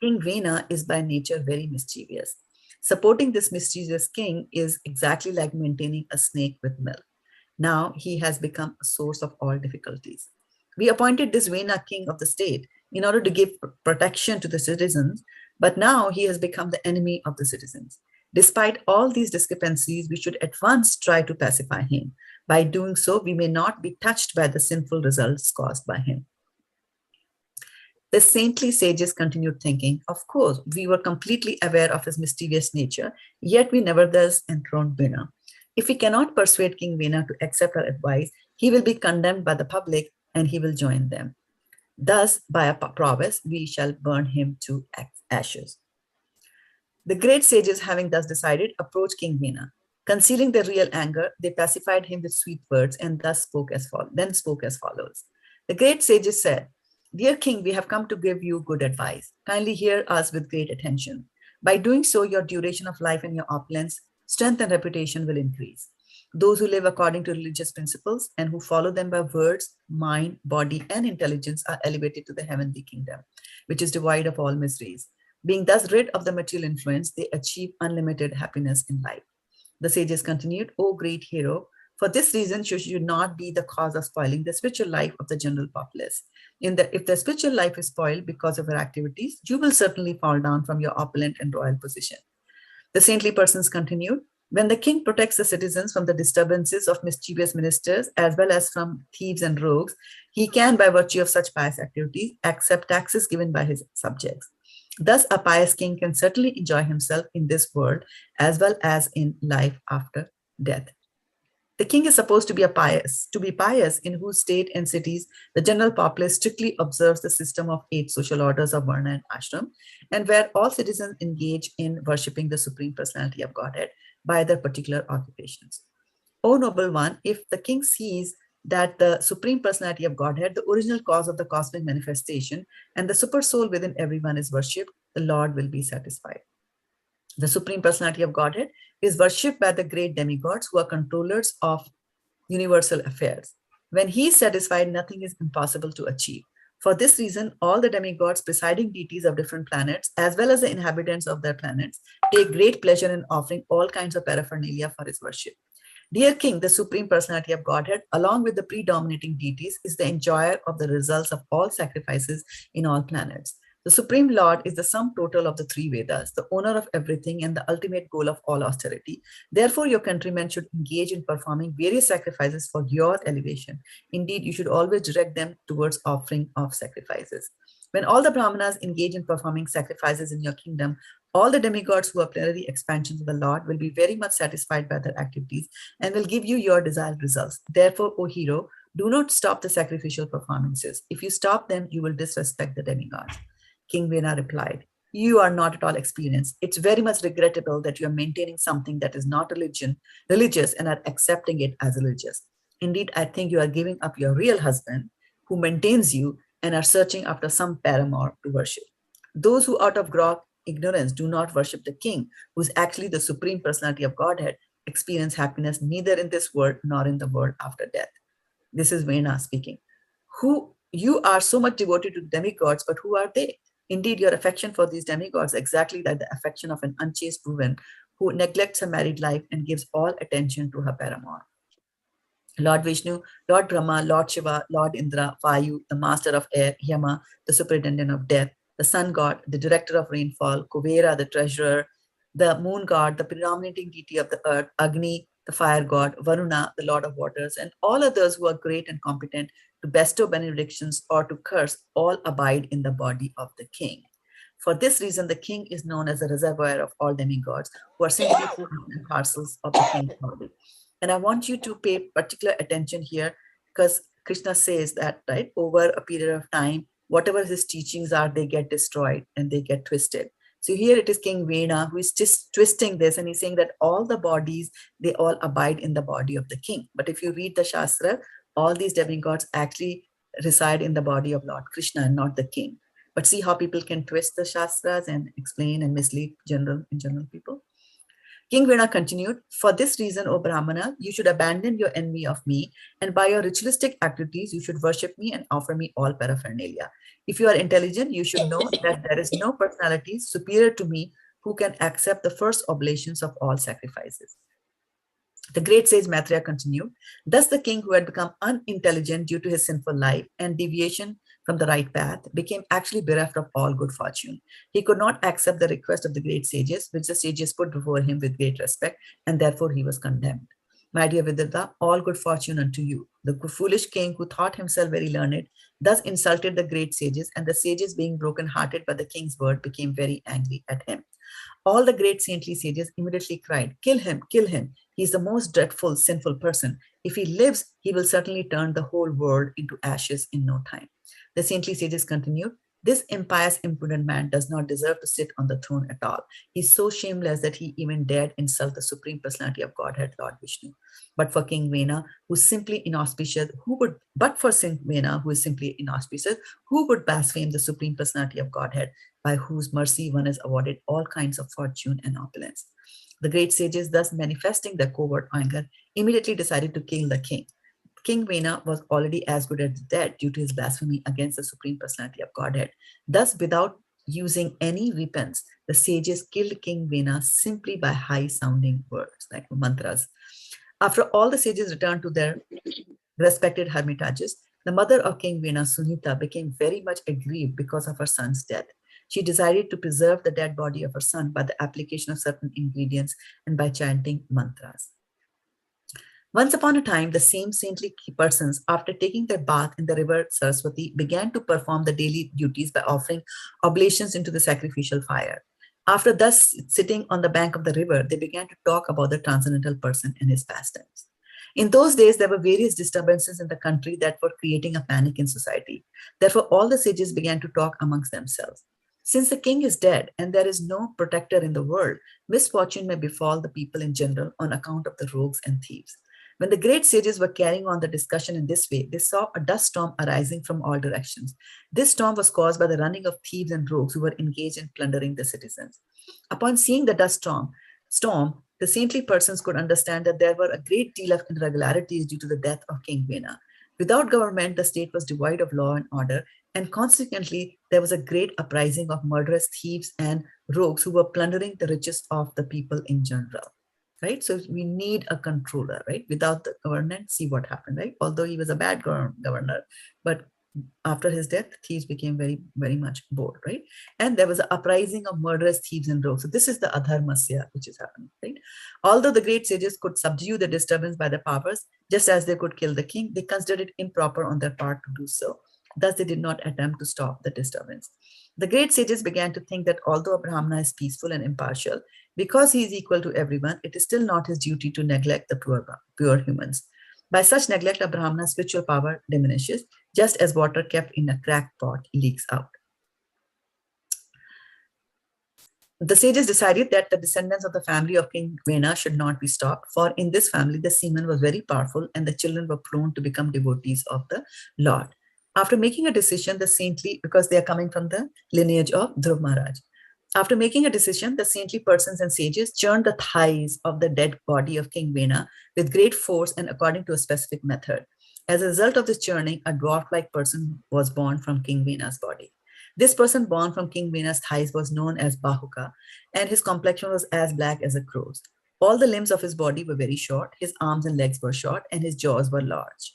B: King Vena is by nature very mischievous. Supporting this mischievous king is exactly like maintaining a snake with milk. Now he has become a source of all difficulties. We appointed this Vena king of the state in order to give protection to the citizens, but now he has become the enemy of the citizens. Despite all these discrepancies, we should at once try to pacify him. By doing so, we may not be touched by the sinful results caused by him. The saintly sages continued thinking, of course, we were completely aware of his mischievous nature, yet we nevertheless enthroned Vena. If we cannot persuade King Vena to accept our advice, he will be condemned by the public and he will join them. Thus, by a prowess, we shall burn him to ashes. The great sages, having thus decided, approached King Vena. Concealing their real anger, they pacified him with sweet words and thus spoke as follows. The great sages said, "Dear king, we have come to give you good advice. Kindly hear us with great attention. By doing so, your duration of life and your opulence, strength and reputation will increase. Those who live according to religious principles and who follow them by words, mind, body, and intelligence are elevated to the heavenly kingdom, which is devoid of all miseries. Being thus rid of the material influence, they achieve unlimited happiness in life." The sages continued, "O great hero, for this reason you should not be the cause of spoiling the spiritual life of the general populace. If the spiritual life is spoiled because of your activities, you will certainly fall down from your opulent and royal position." The saintly persons continued, "When the king protects the citizens from the disturbances of mischievous ministers as well as from thieves and rogues, he can, by virtue of such pious activities, accept taxes given by his subjects. Thus, a pious king can certainly enjoy himself in this world as well as in life after death. The king is supposed to be pious in whose state and cities the general populace strictly observes the system of 8 social orders of Varna and Ashram, and where all citizens engage in worshipping the Supreme Personality of Godhead by their particular occupations. O noble one, if the king sees that the Supreme Personality of Godhead, the original cause of the cosmic manifestation, and the super soul within everyone is worshipped, the Lord will be satisfied. The Supreme Personality of Godhead is worshipped by the great demigods who are controllers of universal affairs. When he is satisfied, nothing is impossible to achieve. For this reason, all the demigods, presiding deities of different planets, as well as the inhabitants of their planets, take great pleasure in offering all kinds of paraphernalia for his worship. Dear King, the Supreme Personality of Godhead, along with the predominating deities, is the enjoyer of the results of all sacrifices in all planets. The Supreme Lord is the sum total of the 3 Vedas, the owner of everything and the ultimate goal of all austerity. Therefore, your countrymen should engage in performing various sacrifices for your elevation. Indeed, you should always direct them towards offering of sacrifices. When all the Brahmanas engage in performing sacrifices in your kingdom, all the demigods who are plenary expansions of the Lord will be very much satisfied by their activities and will give you your desired results. Therefore, O hero, do not stop the sacrificial performances. If you stop them, you will disrespect the demigods. King Vena replied, "You are not at all experienced. It's very much regrettable that you are maintaining something that is not religious and are accepting it as religious. Indeed, I think you are giving up your real husband who maintains you and are searching after some paramour to worship. Those who out of gross ignorance do not worship the king, who is actually the Supreme Personality of Godhead, experience happiness neither in this world nor in the world after death." This is Vena speaking. You are so much devoted to demigods, but who are they? Indeed, your affection for these demigods is exactly like the affection of an unchaste woman who neglects her married life and gives all attention to her paramour. Lord Vishnu, Lord Brahma, Lord Shiva, Lord Indra, Vayu, the master of air, Yama, the superintendent of death, the sun god, the director of rainfall, Kuvera, the treasurer, the moon god, the predominating deity of the earth, Agni, the fire god, Varuna, the lord of waters, and all others who are great and competent, to bestow benedictions, or to curse, all abide in the body of the king. For this reason, the king is known as the reservoir of all demigods, who are simply parcels of the king's body. And I want you to pay particular attention here, because Krishna says that, right, over a period of time, whatever his teachings are, they get destroyed and they get twisted. So here it is King Vena who is just twisting this, and he's saying that all the bodies, they all abide in the body of the king. But if you read the Shastra, all these demigods actually reside in the body of Lord Krishna and not the king. But see how people can twist the Shastras and explain and mislead general people. King Vena continued, for this reason, O Brahmana, you should abandon your envy of me, and by your ritualistic activities, you should worship me and offer me all paraphernalia. If you are intelligent, you should know that there is no personality superior to me who can accept the first oblations of all sacrifices. The great sage Maitreya continued, thus the king, who had become unintelligent due to his sinful life and deviation from the right path, became actually bereft of all good fortune. He could not accept the request of the great sages, which the sages put before him with great respect, and therefore he was condemned. My dear Vidarta, all good fortune unto you. The foolish king, who thought himself very learned, thus insulted the great sages, and the sages, being broken-hearted by the king's word, became very angry at him. All the great saintly sages immediately cried, kill him, kill him. He is the most dreadful, sinful person. If he lives, he will certainly turn the whole world into ashes in no time. The saintly sages continued, this impious, impudent man does not deserve to sit on the throne at all. He is so shameless that he even dared insult the Supreme Personality of Godhead, Lord Vishnu. But for King Vena, who is simply inauspicious, who would blaspheme the Supreme Personality of Godhead, by whose mercy one is awarded all kinds of fortune and opulence? The great sages, thus manifesting their covert anger, immediately decided to kill the king. King Vena was already as good as dead due to his blasphemy against the Supreme Personality of Godhead. Thus, without using any weapons, the sages killed King Vena simply by high-sounding words, like mantras. After all the sages returned to their respected hermitages, the mother of King Vena, Sunita, became very much aggrieved because of her son's death. She decided to preserve the dead body of her son by the application of certain ingredients and by chanting mantras. Once upon a time, the same saintly persons, after taking their bath in the river Saraswati, began to perform the daily duties by offering oblations into the sacrificial fire. After thus sitting on the bank of the river, they began to talk about the transcendental person and his pastimes. In those days, there were various disturbances in the country that were creating a panic in society. Therefore, all the sages began to talk amongst themselves. Since the king is dead and there is no protector in the world, misfortune may befall the people in general on account of the rogues and thieves. When the great sages were carrying on the discussion in this way, they saw a dust storm arising from all directions. This storm was caused by the running of thieves and rogues who were engaged in plundering the citizens. Upon seeing the dust storm, the saintly persons could understand that there were a great deal of irregularities due to the death of King Vena. Without government, the state was devoid of law and order, and consequently, there was a great uprising of murderous thieves and rogues who were plundering the riches of the people in general. Right? So we need a controller, right? Without the government, see what happened, right? Although he was a bad governor, but after his death, thieves became very, very much bored, right? And there was an uprising of murderous thieves and rogues. So this is the adharmasya which is happening, right? Although the great sages could subdue the disturbance by their powers, just as they could kill the king, they considered it improper on their part to do so. Thus, they did not attempt to stop the disturbance. The great sages began to think that although a Brahmana is peaceful and impartial, because he is equal to everyone, it is still not his duty to neglect the pure humans. By such neglect, a Brahmana's spiritual power diminishes, just as water kept in a cracked pot leaks out. The sages decided that the descendants of the family of King Vena should not be stopped, for in this family, the semen was very powerful and the children were prone to become devotees of the Lord. After making a decision, the saintly, because they are coming from the lineage of Dhruv Maharaj, after making a decision, the saintly persons and sages churned the thighs of the dead body of King Vena with great force and according to a specific method. As a result of this churning, a dwarf-like person was born from King Vena's body. This person born from King Vena's thighs was known as Bahuka, and his complexion was as black as a crow's. All the limbs of his body were very short, his arms and legs were short, and his jaws were large.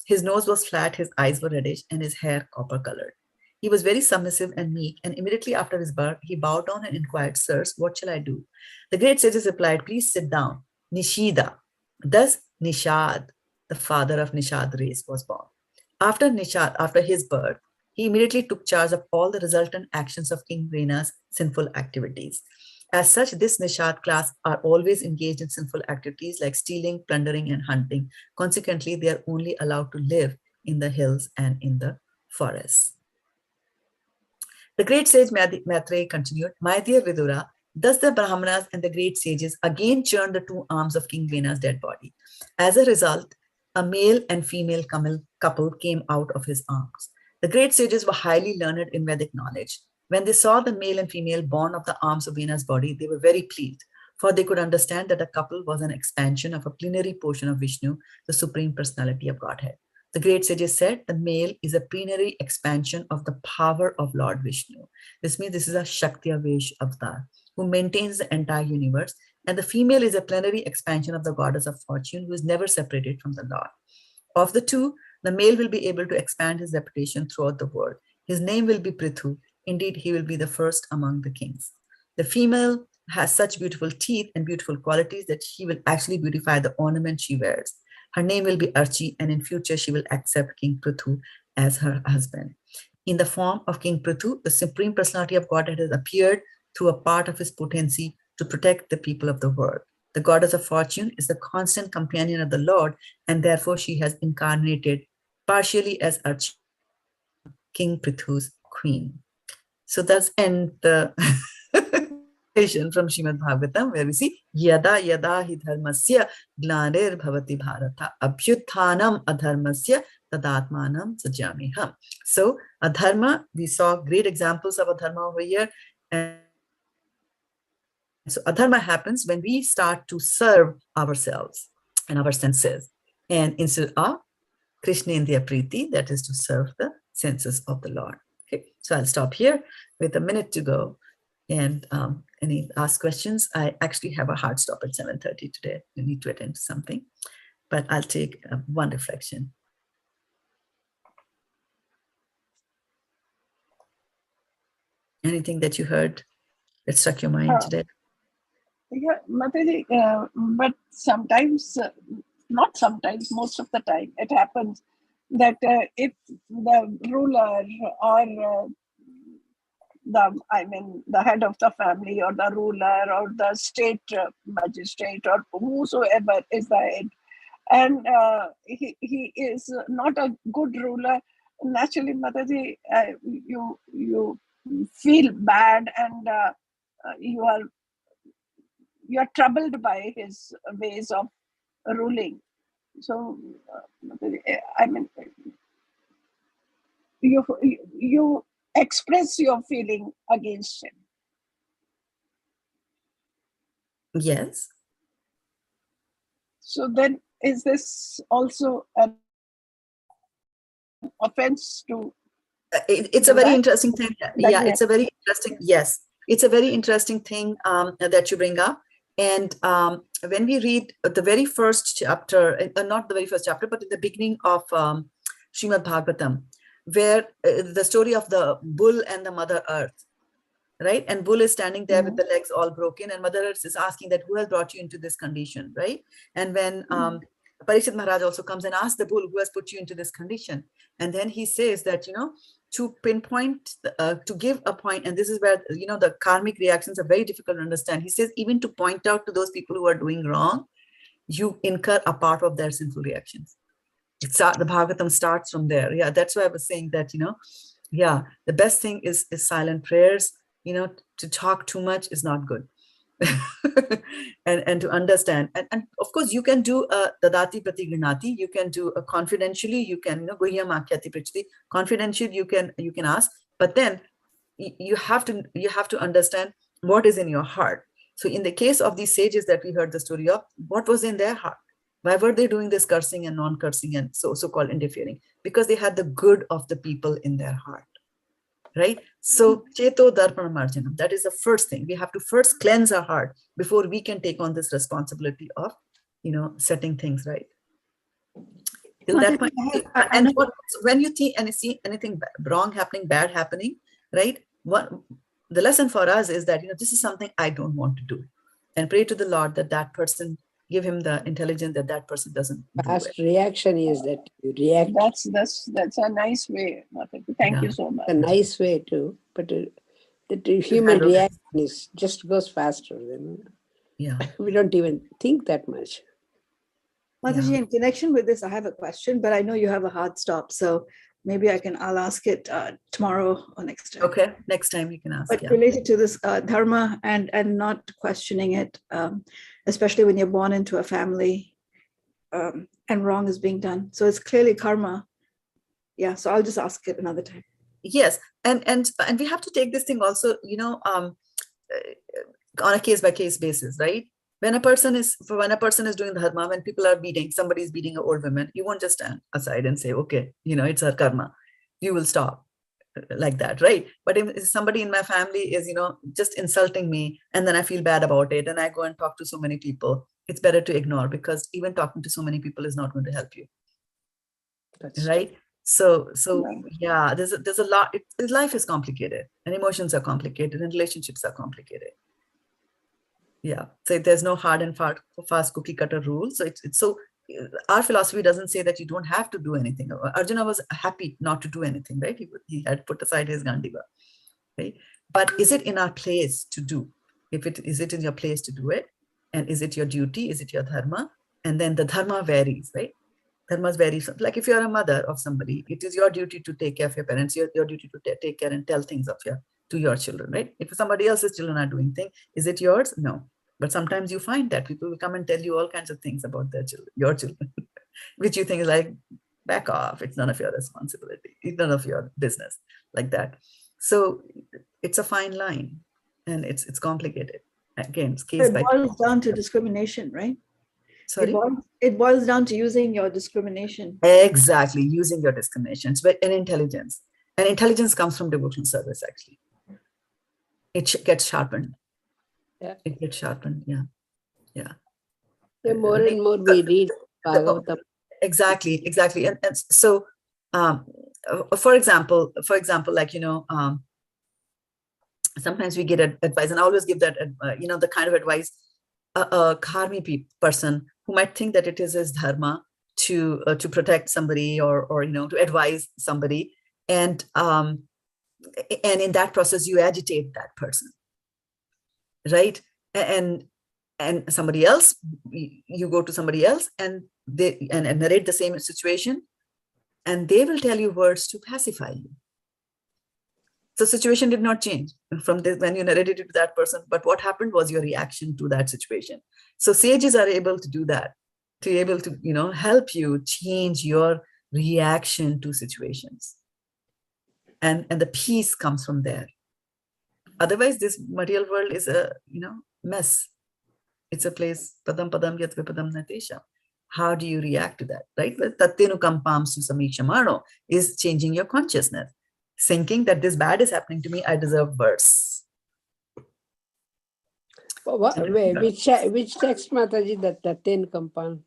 B: His nose was flat, his eyes were reddish, and his hair copper-colored. He was very submissive and meek, and immediately after his birth, he bowed down and inquired, Sirs, what shall I do? The great sages replied, Please sit down. Nishida. Thus, Nishad, the father of Nishad race, was born. After Nishad, after his birth, he immediately took charge of all the resultant actions of King Rena's sinful activities. As such, this Nishad class are always engaged in sinful activities like stealing, plundering, and hunting. Consequently, they are only allowed to live in the hills and in the forests. The great sage Maitreya continued, My dear Vidura, thus the Brahmanas and the great sages again churned the two arms of King Vena's dead body. As a result, a male and female couple came out of his arms. The great sages were highly learned in Vedic knowledge. When they saw the male and female born of the arms of Vena's body, they were very pleased, for they could understand that the couple was an expansion of a plenary portion of Vishnu, the Supreme Personality of Godhead. The great sages said the male is a plenary expansion of the power of Lord Vishnu. This means this is a Shakti-avesh avatar who maintains the entire universe, and the female is a plenary expansion of the goddess of fortune who is never separated from the Lord. Of the two, the male will be able to expand his reputation throughout the world. His name will be Prithu. Indeed, he will be the first among the kings. The female has such beautiful teeth and beautiful qualities that she will actually beautify the ornament she wears. Her name will be Archi, and in future she will accept King Prithu as her husband. In the form of King Prithu, the Supreme Personality of Godhead has appeared through a part of his potency to protect the people of the world. The goddess of fortune is the constant companion of the Lord, and therefore she has incarnated partially as Archi, King Prithu's queen. So that's end the from Srimad Bhagavatam, where we see Yada Yada hi dharmasya glaner bhavati bharata abhyuthanam adharmasya tadatmanam sajamiham. So adharma, we saw great examples of adharma over here. And so adharma happens when we start to serve ourselves and our senses, and instead of Krishna Indriya Priti, that is to serve the senses of the Lord. Okay, so I'll stop here with a minute to go. And any ask questions? I actually have a hard stop at 7:30 today. I need to attend to something, but I'll take one reflection. Anything that you heard that struck your mind today?
E: Yeah, Mataji, but sometimes, not sometimes, most of the time, it happens that if the ruler or the head of the family or the ruler or the state magistrate or whosoever is the head, and he is not a good ruler, naturally, Mataji, you feel bad, and you are troubled by his ways of ruling. So, you express your feeling against him.
B: Yes.
E: So then, is this also an offense to?
B: It's a very interesting thing. Yeah, it's a very interesting. Yes, it's a very interesting thing that you bring up. And when we read the very first chapter, not the very first chapter, but in the beginning of Srimad Bhagavatam, where the story of the bull and the Mother Earth, right? And bull is standing there with the legs all broken, and Mother Earth is asking that who has brought you into this condition, right? And when Parikshit Maharaja also comes and asks the bull who has put you into this condition, and then he says that, to pinpoint, to give a point, and this is where, the karmic reactions are very difficult to understand. He says, even to point out to those people who are doing wrong, you incur a part of their sinful reactions. The Bhagavatam starts from there. Yeah, that's why I was saying that, the best thing is silent prayers. To talk too much is not good. and to understand. And of course, you can do dadati pratigrinati, you can do confidentially, you can, guhyam akhyati prichti, confidentially you can ask, but then you have to understand what is in your heart. So in the case of these sages that we heard the story of, what was in their heart? Why were they doing this cursing and non-cursing and so-called interfering? Because they had the good of the people in their heart, right? So cheto darpana marjanam, that is the first thing. We have to first cleanse our heart before we can take on this responsibility of, setting things right. Till that point, and when you see anything wrong happening, bad happening, right? The lesson for us is that, this is something I don't want to do, and pray to the Lord that person give him the intelligence that that person doesn't do
A: Fast
B: it.
A: reaction is that you react.
E: That's a nice way, Mataji. Thank you so much.
A: A nice way too, but the human
B: handle
A: reaction is just goes faster.
B: Yeah.
A: We don't even think that much.
F: Mataji, in connection with this, I have a question, but I know you have a hard stop, so maybe I'll ask it tomorrow or next time.
B: Okay, next time you can ask.
F: But
B: Yeah.
F: related to this dharma and not questioning it, especially when you're born into a family and wrong is being done. So it's clearly karma. Yeah, so I'll just ask it another time.
B: Yes, and we have to take this thing also, on a case by case basis, right? When a person is doing dharma, when people are somebody is beating an old woman, you won't just stand aside and say, okay, it's her karma, you will stop like that, right? But if somebody in my family is, just insulting me, and then I feel bad about it, and I go and talk to so many people, it's better to ignore, because even talking to so many people is not going to help you.
A: That's
B: right? So
E: Right.
B: yeah, there's a lot. Life is complicated, and emotions are complicated, and relationships are complicated. Yeah, so there's no hard and fast cookie cutter rule. So our philosophy doesn't say that you don't have to do anything. Arjuna was happy not to do anything, right? He had put aside his Gandiva, right? But is it in our place to do? Is it in your place to do it? And is it your duty? Is it your dharma? And then the dharma varies, right? Dharmas vary. Like if you're a mother of somebody, it is your duty to take care of your parents, your duty to take care and tell things to your children, right? If somebody else's children are doing things, is it yours? No. But sometimes you find that people will come and tell you all kinds of things about your children, which you think is like, back off. It's none of your responsibility. It's none of your business, like that. So it's a fine line, and it's complicated. Again, it's case by case.
F: It boils down to discrimination, right?
B: Sorry?
F: It boils down to using your discrimination.
B: Exactly, using your discriminations, but an intelligence. And intelligence comes from devotional service, actually. It gets sharpened.
A: Yeah.
B: It gets sharpened, yeah.
A: The more and more we read Bhagavatam.
B: Exactly. And so, for example, like, sometimes we get advice, and I always give that, the kind of advice a karmi person who might think that it is his dharma to protect somebody or to advise somebody, and in that process you agitate that person, right? And somebody else, you go to somebody else and they narrate the same situation, and they will tell you words to pacify you. So situation did not change from when you narrated it to that person, but what happened was your reaction to that situation. So sages are able to do that, to be able to, help you change your reaction to situations. And the peace comes from there. Otherwise, this material world is a, mess. It's a place, padam padam yat vipadam natesha. How do you react to that, right? Tattenu kampam susamikshamano is changing your consciousness. Thinking that this bad is happening to me, I deserve worse.
A: Which text, Mataji, that 10 compound?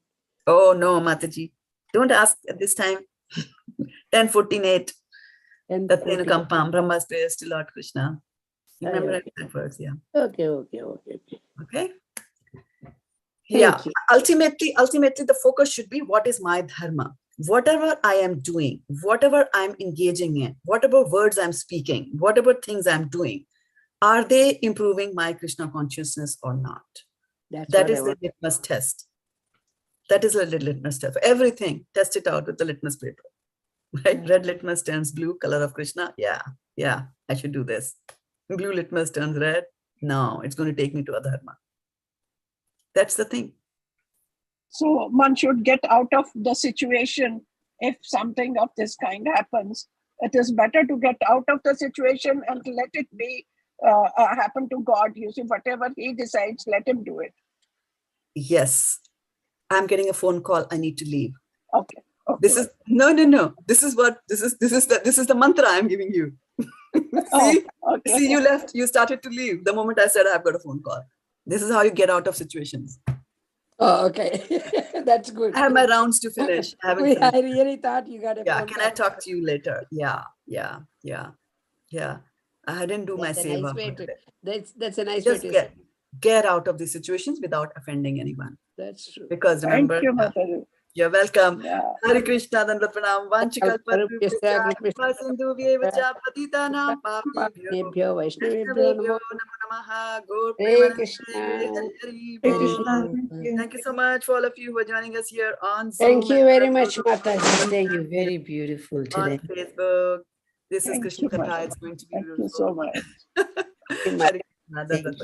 B: Oh no, Mataji. Don't ask at this time. 10:14:8. Tattenu kampam, Brahma's prayers to Lord Krishna. Remember that verse, yeah.
A: Okay.
B: Okay. Yeah. Ultimately, the focus should be, what is my dharma? Whatever I am doing, whatever I'm engaging in, whatever words I'm speaking, whatever things I'm doing, are they improving my Krishna consciousness or not? That is the litmus test. That is a litmus test. For everything, test it out with the litmus paper. Right? Red litmus turns blue, color of Krishna. Yeah, I should do this. Blue litmus turns red. No, it's going to take me to a dharma. That's the thing.
E: So one should get out of the situation if something of this kind happens. It is better to get out of the situation and let it be happen to God. You see, whatever He decides, let Him do it.
B: Yes, I'm getting a phone call. I need to leave.
E: Okay.
B: This is no. This is the mantra I'm giving you. See, you left. You started to leave the moment I said I've got a phone call. This is how you get out of situations.
A: Oh, okay. That's good.
B: I have my rounds to finish. I
A: really thought you got a phone
B: can
A: call.
B: I talk to you later? Yeah. I didn't do my seva.
A: That's a nice way to
B: get out of these situations without offending anyone.
A: That's true.
B: Because
E: Thank
B: remember,
E: you, Mataji.
B: you're welcome.
E: Yeah.
B: Hare Krishna, Danda Pranam, Vanchikalpatrubhyascha, Sindhuvyevacha, Patitanam, Papnebhyo,
A: Vaishnavebhyo,
B: Vaishnavebhyo,
A: Namo
B: Namo Namaha, Gaur
A: Hare
B: Premanande,
A: Krishna.
B: Hari
F: Hare
B: Bol.
F: Krishna. Thank you.
B: Thank you so much for all of you who are joining us here on
A: Thank
B: Zoom
A: you very
B: and
A: much, Mataji.
G: Thank you. Very beautiful
B: on
G: today.
B: Facebook. This is
E: Thank
B: Krishna
E: you,
B: Katha.
E: Mataji.
B: It's going to be
E: Thank you
B: beautiful.
E: so much.
B: Hare Krishna,
G: Thank
B: Danda
G: you.